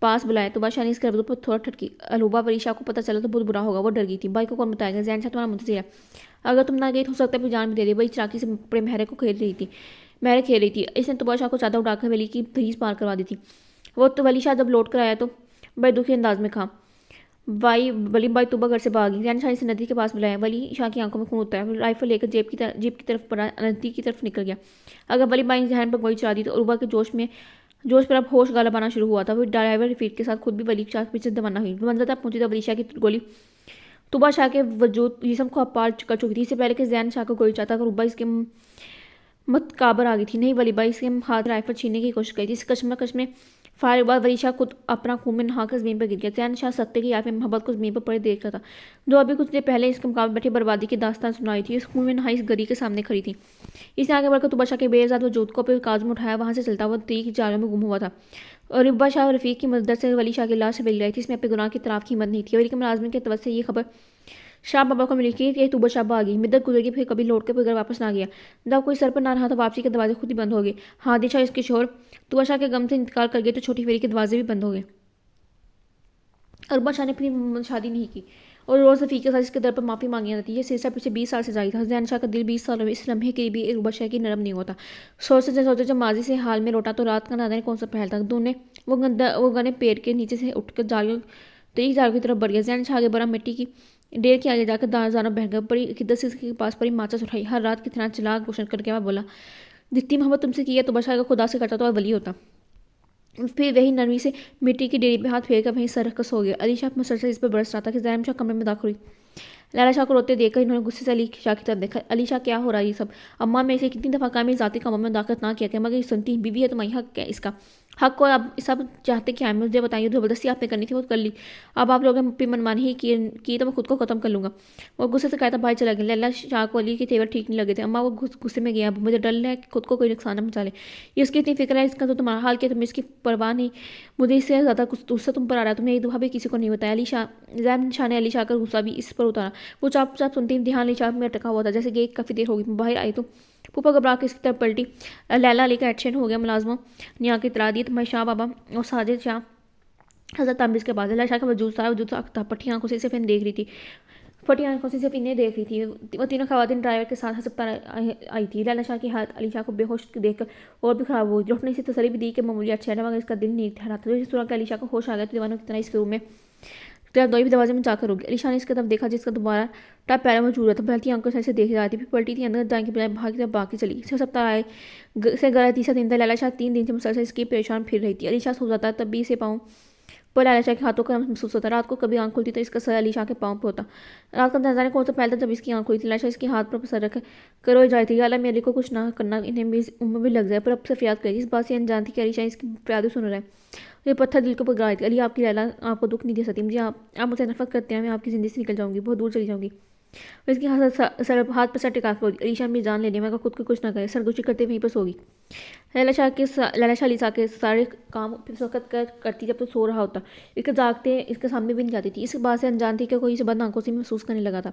پاس بلایا. توبہ شاہ نے اس کے ربضوں پر تھوڑا ٹھٹکی. روبا علی شاہ کو پتہ چلا تو بہت برا ہوگا. وہ ڈر گئی تھی. بھائی کو کون بتائے گا. زین شاہ تمہارا منتظر ہے. اگر تم نہ گئی تو ہو سکتا ہے پھر جان بھی دے دے. بھائی چاقی سے اپنے مہرے کھیل رہی تھی. اس نے توبہ شاہ کو چادر اڑا کر حویلی کی دہلیز پار کروا دی تھی. وہ تو علی شاہ جب لوٹ کر آیا تو بڑے دکھی انداز میں کہا ولی بھائی توبہ گھر سے بھاگی. زین شاہ نے اسے ندی کے پاس بلایا. ولی شاہ کی آنکھوں میں خون اترا. رائفل لے کر جیپ کی طرف پڑا. ندی کی طرف نکل گیا. اگر ولی بھائی ذہن پر گولی چلا دی تو روبا کے جوش پر اب ہوش غالب آنا شروع ہوا تھا. وہ ڈرائیور رفیق کے ساتھ خود بھی ولی شاہ کے پیچھے روانہ ہوئی. منزل تک پہنچی تو ولی شاہ کی گولی توبہ شاہ کے وجود جسم کو اپار کر چکی تھی. اس سے پہلے کہ زین شاہ کو گولی چاہتا کہ روبا اس کے متقابر آ گئی تھی. نہیں ولی بھائی اس کے ہاتھ رائفل چھیننے کی کوشش کی تھی. اس کشمکش میں فائر کے بعد ولی شاہ خود اپنا خون میں نہا کر زمین پر گر گیا. زین شاہ سکتے کی رائفل محبت کو زمین پر پڑے دیکھ رہا تھا جو ابھی کچھ دیر پہلے اس کے مقابلے بیٹھے بربادی کی داستان سنائی تھی. اس خون میں نہائی اس گری کے سامنے کھڑی تھی. اس نے آگے بڑھ کر توبہ شاہ کے بے آزاد وجود کو پھر کاغذ میں اٹھایا. وہاں سے چلتا ہوا تیغ جالوں میں گم ہوا تھا. اور روبا شاہ اور رفیق کی مدد سے ولی شاہ کی لاش بل رہی تھی. اس میں اپنے گناہ کی اعتراف کی ہمت نہیں تھی. ولی کے ملازمین کے توسط سے یہ خبر شاہ بابا کو ملی کہ توبہ شاہ بھاگی. مدت گزر گئی. پھر کبھی لوٹ کے پھر گھر واپس نہ گیا. جب کوئی سر پر نہ رہا تو واپسی کے دروازے خود ہی بند ہو گئے. ہادی شاہ اس کے شوہر توبہ شاہ کے غم سے انتقال کر گئے تو چھوٹی حویلی کے دروازے بھی بند ہو گئے. روبا شاہ نے اپنی شادی نہیں کی اور روز رفیق کے ساتھ اس کے در پر معافی مانگی جاتی. یہ سلسلہ پچھلے 20 سال سے جاری تھا. زین شاہ کا دل 20 سالوں میں اس لمحے کے لیے بھی روبا شاہ کی نرم نہیں ہوتا. سوچتے جب ماضی سے حال میں لوٹا تو رات کا نہ جانے کون سا پہل تھا. وہ گنے پیڑ کے نیچے سے اٹھ کر تیز جالیوں کی طرف بڑھ گیا. زین شاہ آگے بڑھا. مٹی کی ڈیر کے آگے جا کر دانوں بہہ گیا. بڑی قدت سے اس کے پاس پڑی ماچس اٹھائی. ہر رات کی طرح چراغ روشن کر کے بولا جتنی محبت تم سے کی ہے توبہ شاہ کا خدا سے کرتا تو اور ولی ہوتا. پھر وہی نرمی سے مٹی کی ڈیری پہ ہاتھ پھیر کر وہیں سر رکھ کر سو گیا. علی شاہ مسلسل اس پر برس رہا تھا کہ زینب شاہ کمرے میں داخل ہوئی. لیلا شاہ کو روتے دیکھ کر انہوں نے غصے سے علی شاہ کی طرف دیکھا. علی شاہ کیا ہو رہا ہے یہ سب. اماں میں اسے کتنی دفعہ کہا میں ذاتی کاموں میں داخل نہ کیا کہ مگر یہ سنتی بیوی ہے تمہاری حق ہے اس کا. حق کو اب سب چاہتے کہ مجھے بتائیے، زبردستی آپ نے کرنی تھی وہ کر لی، اب آپ لوگوں نے اپنی منمانی ہی کی تو میں خود کو ختم کر لوں گا۔ وہ غصے سے کہتا بھائی چلا گیا۔ لیلا شاہ کو علی کے تیور ٹھیک نہیں لگے تھے۔ اماں وہ غصے میں گیا، اب مجھے ڈر ہے کہ خود کو کوئی نقصان نہ پہنچا لے، یہ اس کی اتنی فکر ہے، اس کا تو تمہارا حال کیا، تم اس کی پرواہ نہیں، مجھے اس سے زیادہ کچھ غصہ تم پر آ رہا ہے، تم نے ایک دفعہ بھی کسی کو نہیں بتایا۔ علی شاہ زین شاہ نے علی شاہ کا غصہ بھی اس پر اتارا، وہ چاپ چاپ سنتی امتحان علی شاہ میں اٹکا ہوا تھا، جیسے کہ کافی دیر ہوگی باہر آئی تو پھوپھا گھبرا کے اس کی طرف پلٹی۔ لیلا علی کا ایکسیڈنٹ ہو گیا، ملازموں نے آ کے اطلاع دی، تمہارے شاہ بابا اور ساجد شاہ حضرت تعمیر کے بعد لیلا شاہ کا وجود تھا، پٹھی آنکھوں سے صرف انہیں دیکھ رہی تھی، پھٹی آنکھوں سے صرف انہیں دیکھ رہی تھی۔ وہ تینوں خواتین ڈرائیور کے ساتھ ہسپتال آئی تھی۔ لیلا شاہ کی حالت علی شاہ کو بے ہوش دیکھ کر اور بھی خراب ہوئی، ڈاکٹر نے اسے تسلی بھی دی کہ معمولی ایکسیڈنٹ ہے، مگر اس کا دل نہیں ٹھہراتا۔ جو اس طرح کہ علی شاہ کو ہوش آ گیا تو دیوانوں کی طرح اس کے روم میں دوئی بھی دروازے میں جا کر رک گئی۔ علی شاہ نے اس کی طرف دیکھا جس کا دوبارہ ٹپ پیرا موجود رہا تھا، پہلتی آنکھوں سے اسے دیکھ رہا تھی، پھر پلٹی تھی اندر جانے کے بجائے باہر کی طرف باقی چلی۔ اسے ہسپتال آئے سے گیا تیسرا دن تھا۔ لیلا شاہ 3 دن سے مسلسل اس کی پریشان پھر رہی تھی۔ علی شاہ سو جاتا تب بھی اسے پاؤں پر لیلا شاہ کے ہاتھوں کا محسوس ہوتا، رات کو کبھی آنکھ کھلتی تو اس کا سر علی شاہ کے پاؤں پہ ہوتا۔ رات کا نظارہ کون سا پھیلتا جب اس کی آنکھ کھلی تھی، لیلا شاہ اس کے ہاتھ پر سر رکھ کر روئی جاتی تھی، یا اللہ میرے کو کچھ نہ کرنا، انہیں بھی عمر بھی لگ جائے، پر اب سے فریاد کری، اس بات سے انجان تھی کہ علی شاہ اس کی فریادیں سن رہا ہے۔ یہ پتھر دل کو پگھلا رہی تھی، علی آپ کی لیلا آپ کو دکھ نہیں دے سکتی، مجھے آپ مجھ سے نفرت کرتے ہیں، میں آپ کی زندگی سے نکل جاؤں گی، بہت دور چلی جاؤں گی۔ اس کے ہاتھ پر سر ٹکا کر علی شاہ بھی جان لے لیا، مگر خود کو کچھ نہ کرے، سرگوشی کرتے وہیں پر سو گئی۔ لیلا شاہ علی شاہ کے سارے کام اس وقت کرتی جب تو سو رہا ہوتا، اس کے جاگتے اس کے سامنے بھی نہیں جاتی تھی، اس بات سے انجان تھی کہ کوئی اسے بد آنکھوں سے محسوس کرنے لگا تھا۔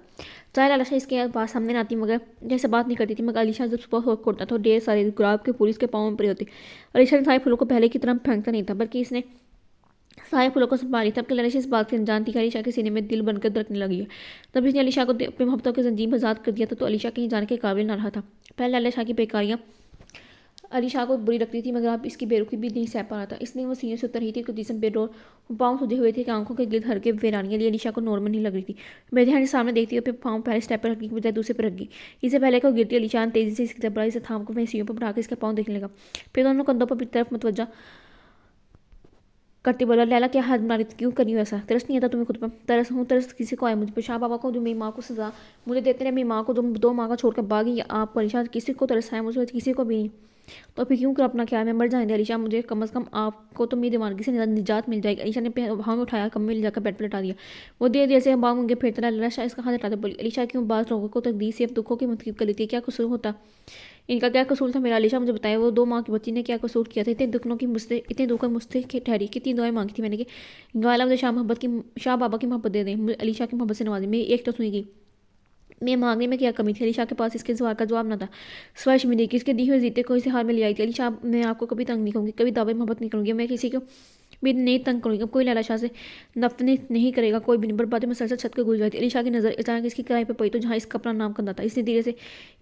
چاہے لیلا شاہ اس کے پاس سامنے نہ آتی مگر جیسے بات نہیں کرتی تھی، مگر علی شاہ جب صبح ہوش کھولتا تو ڈھیر سارے گلاب کے پھول اس کے پاؤں میں پڑے ہوتے۔ علی شاہ نے سارے پھولوں کو پہلے کی طرح پھینکتا نہیں تھا، بلکہ اس نے سارے پھولوں کو سنبھالی تب کہ لیلا شاہ اس بات سے انجان تھی کہ علی شاہ کے سینے میں دل بن کر دھڑکنے لگی ہے۔ تب اس نے علی شاہ کو اپنی محبتوں کے زنجیر میں آزاد کر دیا تھا تو علی شاہ کہیں جانے کے قابل نہ رہا تھا۔ پہلے لیلا شاہ کی بیکاریاں علی شاہ کو بری لگتی تھی، مگر اب اس کی بے رخی بھی نہیں سہ پا رہا تھا، اس لیے وہ سینے سے اتر رہی تھی، کہ جسم بے ڈور، پاؤں سجے ہوئے تھے کہ آنکھوں کے گرد ہلکے ویرانی علی شاہ کو نارمل نہیں لگ رہی تھی۔ میرے ہاں سامنے دیکھتی ہوئے پاؤں پہلے سٹیپ پر رکھنے کی بجائے دوسرے پر رکھ گئی، اس سے پہلے کہ وہ گرتی علی شاہ نے تیزی سے اس کی جبرائی سے تھام کو وہیں سیوں پر بٹھا کے اس کے پاؤں دیکھنے لگا، پھر دونوں کندھوں پر طرف متوجہ کرتے بولا، لیلا کیا حد بنا رہی تھی، کیوں کری ہو ایسا، ترس نہیں آتا تمہیں خود پر؟ ترس ہوں، ترس کسی کو آئے مجھ پر، شاہ بابا کو جو میری ماں کو سزا مجھے دیتے رہے، میری ماں کو جو 2 ماں کا چھوڑ کر بھاگی، یا آپ پر علی شاہ کسی کو ترس آئے مجھ پر؟ کسی کو بھی نہیں، تو پھر کیوں کر اپنا خیال میں مر جانے دے علی شاہ، مجھے کم از کم آپ کو تو میری دیوانگی سے نجات مل جائے گی۔ علی شاہ نے ہاں میں اٹھایا، کمر میں لے جا کر بیڈ پر لٹا دیا، وہ دیر دیر سے باؤں گے پھیرتا رہا۔ لیلا شاہ اس کا ہاتھ ہٹاتے بولی، علی شاہ کیوں بعض لوگوں کو تقدیر سے اب دکھوں کی منتخب کر لیتی ہے، کیا قصور ہوتا ان کا، کیا قصور تھا میرا؟ علی شاہ مجھے بتائے، وہ 2 ماں کی بچی نے کیا قصور کیا تھا، اتنے دکھوں مجھ سے ٹھہری، کتنی دعائیں مانگی تھی میں نے کہ گوالا مجھے شاہ بابا کی محبت دے دیں، مجھے علی شاہ کی محبت سے نوازیں، میری ایک تو سنی گئی، میں مانگنے میں کیا کمی تھی؟ علی شاہ کے پاس اس کے سوال کا جواب نہ تھا، سوائے شرمندگی کی، اس کے دی ہوئے زیتے کو اسے ہار میں لے آئی تھی۔ علی شاہ میں آپ کو کبھی تنگ نہیں کروں گی، کبھی دعوے محبت نہیں کروں گی، میں کسی کو بھی نہیں تنگ کروں گی، اب کوئی لیلا شاہ سے نفرت نہیں کرے گا، کوئی بھی نہیں۔ بربادی مسلسل چھت کے گزر جاتی تھی، علی شاہ کی نظر اچانک اس کی کلائی پہ پڑی تو جہاں اس کا اپنا نام کندا تھا، اس نے دھیرے سے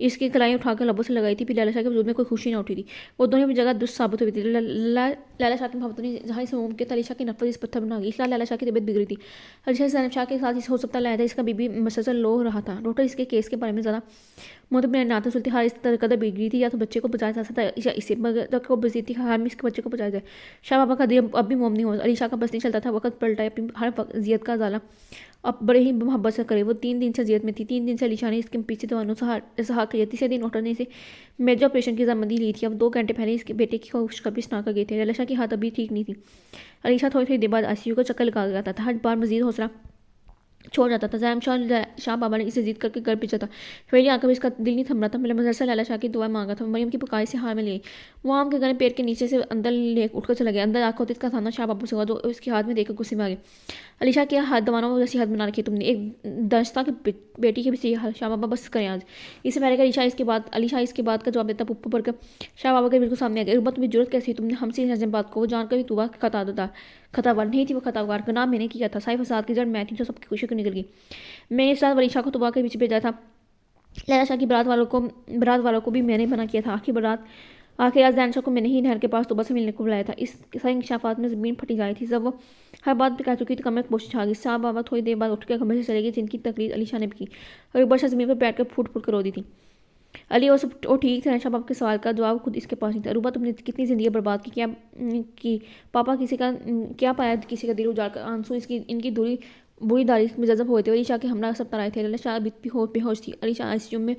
اس کی کلائی اٹھا کر لبوں سے لگائی تھی، پھر لیلا شاہ کے وجود میں کوئی خوشی نہ اٹھی تھی، وہ دونوں بھی جگہ دست ثابت ہوئی تھی۔ لیلا شاہ کی محبت نے جہاں اسے ممکن تھا علی شاہ کی نفرت اس پتھر بنا گئی، اس لیے لیلا شاہ کی طبیعت بگڑی تھی۔ علی شاہ زینب شاہ کے ساتھ اس ہو سکتا لایا تھا، اس کا بی بی مسلسل لو رہا تھا، ڈاکٹر اس کے کیس کے بارے میں زیادہ مطمئن نہ تھا، صورتحال اس قدر بگڑی تھی یا تو بچے کو بچایا جا سکتا ہے اسے، مگر کو بزی تھی ہر میں اس کے بچے کو بچایا جائے۔ شاہ بابا کا دل اب بھی موم نہیں ہوا، علی شاہ کا بس نہیں چلتا تھا، وقت پلٹا ہے، اپنی ہر اذیت کا ازالہ اب بڑے ہی محبت سے کرے۔ وہ 3 دن سے اذیت میں تھی، 3 دن سے علی شاہ نے اس کے پیچھے دوانوں سے سہا کیا، تیسرے دن ڈاکٹر نے اسے میجر آپریشن کی رضامندی لی تھی، اب 2 گھنٹے پہلے اس کے بیٹے کی خوشخبری سنا کر گئے تھے۔ لیلا شاہ کی حالت ابھی ٹھیک نہیں تھی، علی شاہ تھوڑی دیر بعد ICU کا چکر لگا گیا تھا، ہر بار مزید حوصلہ چھوڑ جاتا تھا۔ زینب شاہ بابا نے اسے ضد کر کے گھر بھیجا تھا، پھر آ کر اس کا دل نہیں تھم رہا تھا، مدرسہ لیلا شاہ کی دعا مانگا تھا، مریم کی پکار سے ہار میں لے، وہ آم کے گنے پیڑ کے نیچے سے اندر لے اٹھ کر چلا گیا، اندر آ کر اس کا سامنا شاہ بابا سے ہوا جو اس کے ہاتھ میں دیکھ کر غصے میں آ گئے۔ علی شاہ کے ہاتھ دوانوں جیسی حد بنا رکھی تم نے، ایک دانشتہ کی بیٹی کے بھی شاہ بابا بس کریں آج۔ اس سے پہلے کہ علی شاہ اس کے بعد کا جواب دیتا پھپھو پڑھ کر شاہ بابا کے بالکل سامنے آ گیا، ربا تمہیں جرأت کیسی، تم نے ہم سے اس بات کو، وہ جان کر بھی تو خطاوار نہیں تھی، وہ خطاوار گناہ میں نے کیا تھا، سارے فساد کی جڑ میں تھی جو سب کی خوشی کو نکل گئی، میں نے اس رات علی شاہ کو تباہ کے پیچھے بھیجا تھا، لیلا شاہ کی برات والوں کو بھی میں نے بنا کیا تھا، آخر رات زین شاہ کو میں نے ہی نہر کے پاس توبہ سے ملنے کو بلایا تھا۔ اس سارے انکشافات میں زمین پھٹی جا رہی تھی، جب وہ ہر بات پہ کہہ چکی تھی کمر میں پوچھ چھا گئی۔ شاہ بابا تھوڑی دیر بعد اٹھ کے کمرے سے چلے گئے، جن کی تقریر علی شاہ نے بھی کی، اور ایک بادشاہ زمین پر بیٹھ کر پھوٹ پھوٹ کر رو دی تھی۔ علی وہ ٹھیک تھا، شاہ بابا کے سوال کا جواب خود اس کے پاس نہیں تھا۔ روبا تم نے کتنی زندگی برباد کی پاپا، کسی کا کیا پایا، کسی کا دل اجاڑ کر، آنسو ان کی بری داری میں جذب ہوئے تھے، علی شاہ کے ہمراہ سب طرح تھے۔ لیلا شاہ بے ہوش تھی، علی شاہ ICU میں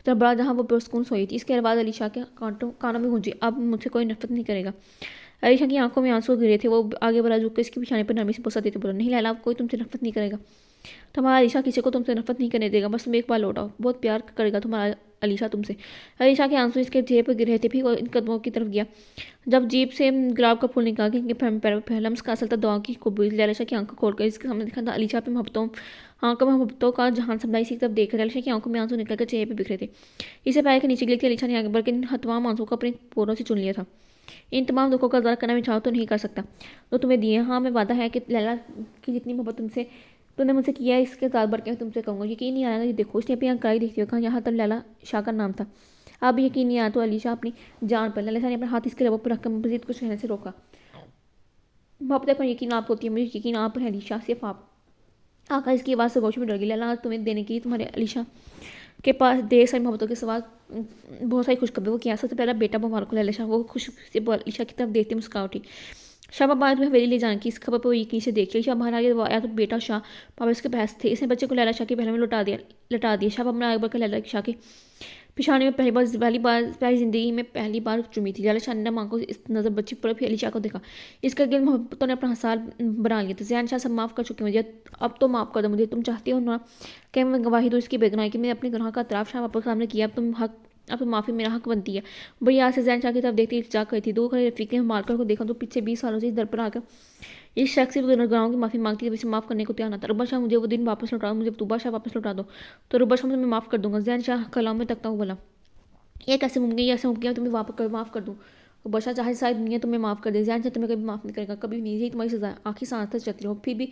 تڑپڑا جہاں وہ پرسکون سوئی تھی، اس کے بعد علی شاہ کے کانوں میں گونجی، اب مجھ سے کوئی نفرت نہیں کرے گا، علیشا کی آنکھوں میں آنسو گرے تھے. وہ آگے بڑھا جھک کے اس کے بچھانے پر نرمی سے بوسہ دیتے بولا, نہیں لیلا, کوئی تم سے نفرت نہیں کرے گا. تمہارا علیشا کسی کو تم سے نفرت نہیں کرنے دے گا, بس تم ایک بار لوٹ آؤ, بہت پیار کرے گا تمہارا علیشا تم سے. علیشا کے آنسو اس کے چہرے پر گر رہے تھے. پھر وہ ان قدموں کی طرف گیا. جب جیب سے گلاب کا پھول نکال کے ان کے پیروں پہ لمس کا اصل تھا دعا کی قبولیت. علیشا کی آنکھوں کھول کر اس کے سامنے دکھا تھا علیشا پہ محبتوں کا جہان سمجھائی اسی کی طرف دیکھ رہے. علیشا کی آنکھوں میں آنسو نکل کر چہرے پہ بکھرے تھے. اسے پیر کے نیچے گر کے علیشا نے آگے بڑھ کے تمام آنسو کو اپنے پوروں سے چن لیا تھا. ان تمام دکھوں کا ظاہر کرنا میں چاہوں تو نہیں کر سکتا جو تمہیں دیے. ہاں میں وعدہ ہے کہ لیلا کی جتنی محبت تم نے مجھ سے کیا ہے اس کے ساتھ بڑھ کے میں تم سے کہوں گا. یقین نہیں آیا نا, یہ دیکھو, اس نے اپنی انکاری دیکھتی ہوئی کہا, یہاں تک لیلا شاہ کا نام تھا. اب یقین نہیں آیا تو علیشا اپنی جان پر. لیلا نے اپنا ہاتھ اس کے لبوں پر رکھ کر مزید کچھ کہنے سے روکا. محبت پر یقین آپ ہوتی ہے, مجھے یقین آپ پر ہے علیشا, صرف آپ. آقا اس کی آواز سے گوش میں ڈر گئی. لیلا تمہیں دینے کی تمہارے علیشا کے پاس ڈھیر ساری محبتوں کے سوا بہت ساری خوشخبری. وہ کیا سب سے پہلا بیٹا مبارک ہو علیشا. وہ خوش سے علیشا کی طرف دیکھتے مسکا اٹھی. شاہ بابا تمہیں حویلی لے جانے کی اس خبر پر وہ یقین سے دیکھ. شاہ باہر آگے آیا تو بیٹا شاہ بابا اس کے بحث تھے. اس نے بچے کو لیلا شاہ کے پہلے میں لٹا دیا. شاہ بابا نے آگے بڑھ کر لیلا شاہ کے پچھانے میں پہلی زندگی میں پہلی بار چومی تھی. لیلا شاہ نے ماں کو اس نظر بچی پر پھر علیشا کو دیکھا. اس کا گل محبتوں نے اپنا حصار بنا لیا تھا. زین شاہ سب معاف کر چکے مجھے, اب تو معاف کر دو مجھے. تم چاہتی ہو نا کہ میں گواہی دوں اس کی بے گناہی کی. میں نے اپنے گناہ کا اعتراف شاہ بابا کے سامنے کیا. اب تو معافی میرا حق بنتی ہے. بڑی آس سے زین شاہ کی طرف دیکھتی التجا کری تھی. دو کھڑے رفیق نے مارکر کو دیکھا تو پچھے 20 سالوں سے اس در پر آ کر اس شخص سے گناہوں کی معافی مانگتی ہے. اسے معاف کرنے کو تیار نہ تھا. ربا شاہ مجھے وہ دن واپس لوٹا دو, مجھے توبہ شاہ واپس لوٹا دو تو ربا شاہ میں معاف کر دوں گا. زین شاہ کلام میں تکتا ہوں بولا, یہ کیسے ممکن, یہ ایسے ممکن ہے تمہیں معاف کر دوں. ربا شاہ چاہے شاید دنیا تمہیں معاف کر دے. زین شاہ تمہیں کبھی معاف نہیں کرے گا, کبھی نہیں. یہی تمہاری سزا ہے. آخری سانس تک چلتی رہو, پھر بھی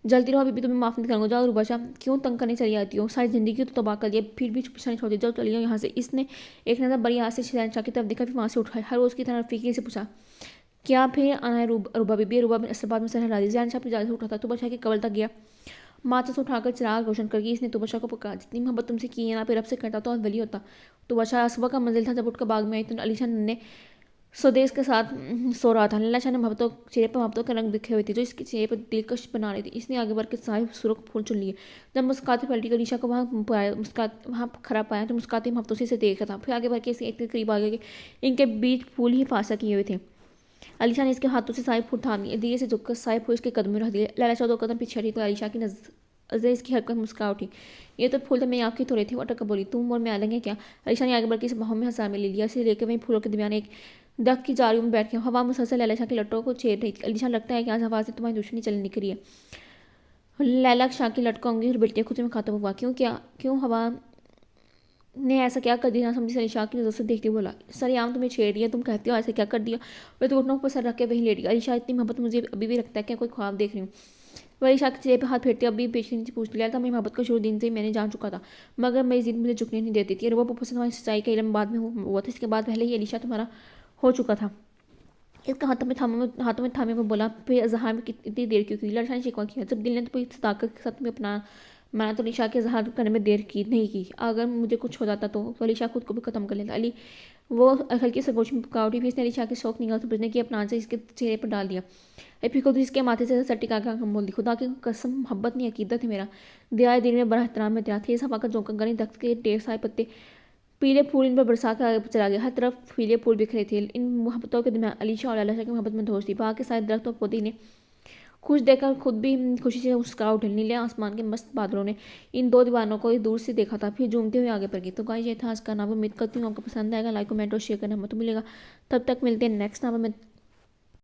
جلتی رہو, ابھی بھی تمہیں معاف نہیں کروں گا. جاؤ ربا شاہ, کیوں تنگ کرنے چلی آتی ہو, ساری زندگی تو تباہ کر دیا, پھر بھی پیچھے نہیں چھوڑ. جاؤ چلی جاؤ یہاں سے. اس نے ایک نظر بڑی آس سے زین شاہ کی طرف دیکھا, پھر وہاں سے اٹھا. ہر روز کی طرح رفیقی سے پوچھا, کیا پھر آنا ہے ربا بی بی. ربا میں اصل بات میں سہر راضی. زین شاہ پھر جلدی سے اٹھا تھا. ربا شاہ کی قبر تک گیا, ماتھے سے اٹھا کر چراغ روشن کر کے اس نے ربا شاہ کو پکارا, جتنی محبت تم سے کی ہے نا پھر رب سے کرتا تو اور ولی ہوتا. ربا شاہ صبح کا منزل تھا جب اٹھ کر باغ میں آئی تو علیشا نے سودیس کے ساتھ سو رہا تھا. لیلا شاہ نے چہرے پر محبتوں کا رنگ بکھرے ہوئے تھے جو اس کے چہرے پر دلکش بنا رہی تھی. اس نے آگے بڑھ کے صاحب سرخ پھول چن لیے. جب مسکاتی پلٹی کر علیشا کو وہاں کھڑا پایا تو مسکاتی محبتوں سے اسے دیکھ رہا تھا. پھر آگے بڑھ کے اسے ایک قریب آ گیا کہ ان کے بیچ پھول ہی فاصلہ کیے ہوئے تھے. علیشا نے اس کے ہاتھوں سے صاحب پھول تھام لیے, دھیرے سے جھک کر صاحب پھول اس کے قدم میں رکھ دیا. لیلا شاہ 2 قدم پیچھے ہٹی تو علیشا کی نظر اس کی حرکت مسکا اٹھی. یہ تو پھول میں آپ کے تھوڑے تھے. وہ اٹک کر بولی, تم اور میں الگ ہیں کیا. علیشا نے آگے بڑھ کے اسے باہوں میں ہزار میں لے لیا. اسے لے کے وہیں پھولوں کے درمیان ایک درخت کی جاریوں میں بیٹھ گیا. ہوا مسلسل لیلا شاہ کے لٹوں کو چھیڑ رہی تھی. علیشا, لگتا ہے کہ آج ہوا سے تمہاری دشمنی چلنے نکلی ہے. لیلا شاہ کی لٹکوں انگلی اور بیٹیاں خود میں مخاطب ہوا, کیوں ہوا نے ایسا کیا کر دیا. نہ سمجھی علیشا کی نظر سے دیکھتے بولا, سریعام تمہیں چھیڑ دیا, تم کہتی ہو ایسا کیا کر دیا. وہ تو گھٹنوں پر سر رکھ کے وہیں لیٹ گیا. علیشا, اتنی محبت مجھے ابھی بھی رکھتا ہے کہ کوئی خواب دیکھ رہی ہوں. وہ علیشا کے چہرے پہ ہاتھ پھیرتے ابھی پیچھے نیچے پوچھتی, لیلا میری محبت کا شروع دن سے ہی میں نے جان چکا تھا, مگر میری ضد مجھے جھکنے نہیں دیتی تھی. ربا پھوپھو سے تمہاری سچائی کا علم بعد میں ہوا تھا, اس کے بعد پہلے ہی علیشا تمہارا ہو چکا تھا. اس کا ہاتھوں میں تھامے وہ بولا, پھر اظہار میں اتنی دیر کیوں کی. لیلا نے شکوہ کیا, جب دل نے تو پوری صداقت کے ساتھ میں اپنا میں نے تو علیشا کے اظہار کرنے میں دیر نہیں کی. اگر مجھے کچھ ہو جاتا تو علیشا خود کو بھی ختم کر لیتا. وہ ہلکی سے گوش میں پکا اٹھی. پھر اس نے علیشا کے شوق نگاہ سے بجھنے کی اپنا آنچہ اس کے چہرے پر ڈال دیا. پھر خود اس کے ماتھے سے سر ٹکا کر بول دی, خدا کی قسم محبت نہیں عقیدت ہے میرا. دیائے دل میں بڑا احترام ہے تیرا. تیز ہوا کا جھونکا گرے درخت کے ڈھیر سارے پتے پیلے پھول ان پر برسا کر آگے چلا گیا. ہر طرف پیلے پھول بکھرے تھے. ان محبتوں کے درمیان علیشا اور لیلا شاہ کی محبت میں دھوس تھی. باغ کے سارے درخت اور پودے نے خوش دیکھ کر خود بھی خوشی سے مسکرا اٹھے. نیلے آسمان کے مست بادلوں نے ان 2 دیوانوں کو دور سے دیکھا تھا, پھر جھومتے ہوئے آگے بڑھ گئے. تو گائز یہ تھا آج کا نام. امید کرتی ہوں آپ کو پسند آئے گا. لائک کمنٹ اور شیئر کرنا مت بھولیے گا. تب تک ملتے ہیں نیکسٹ نام میں.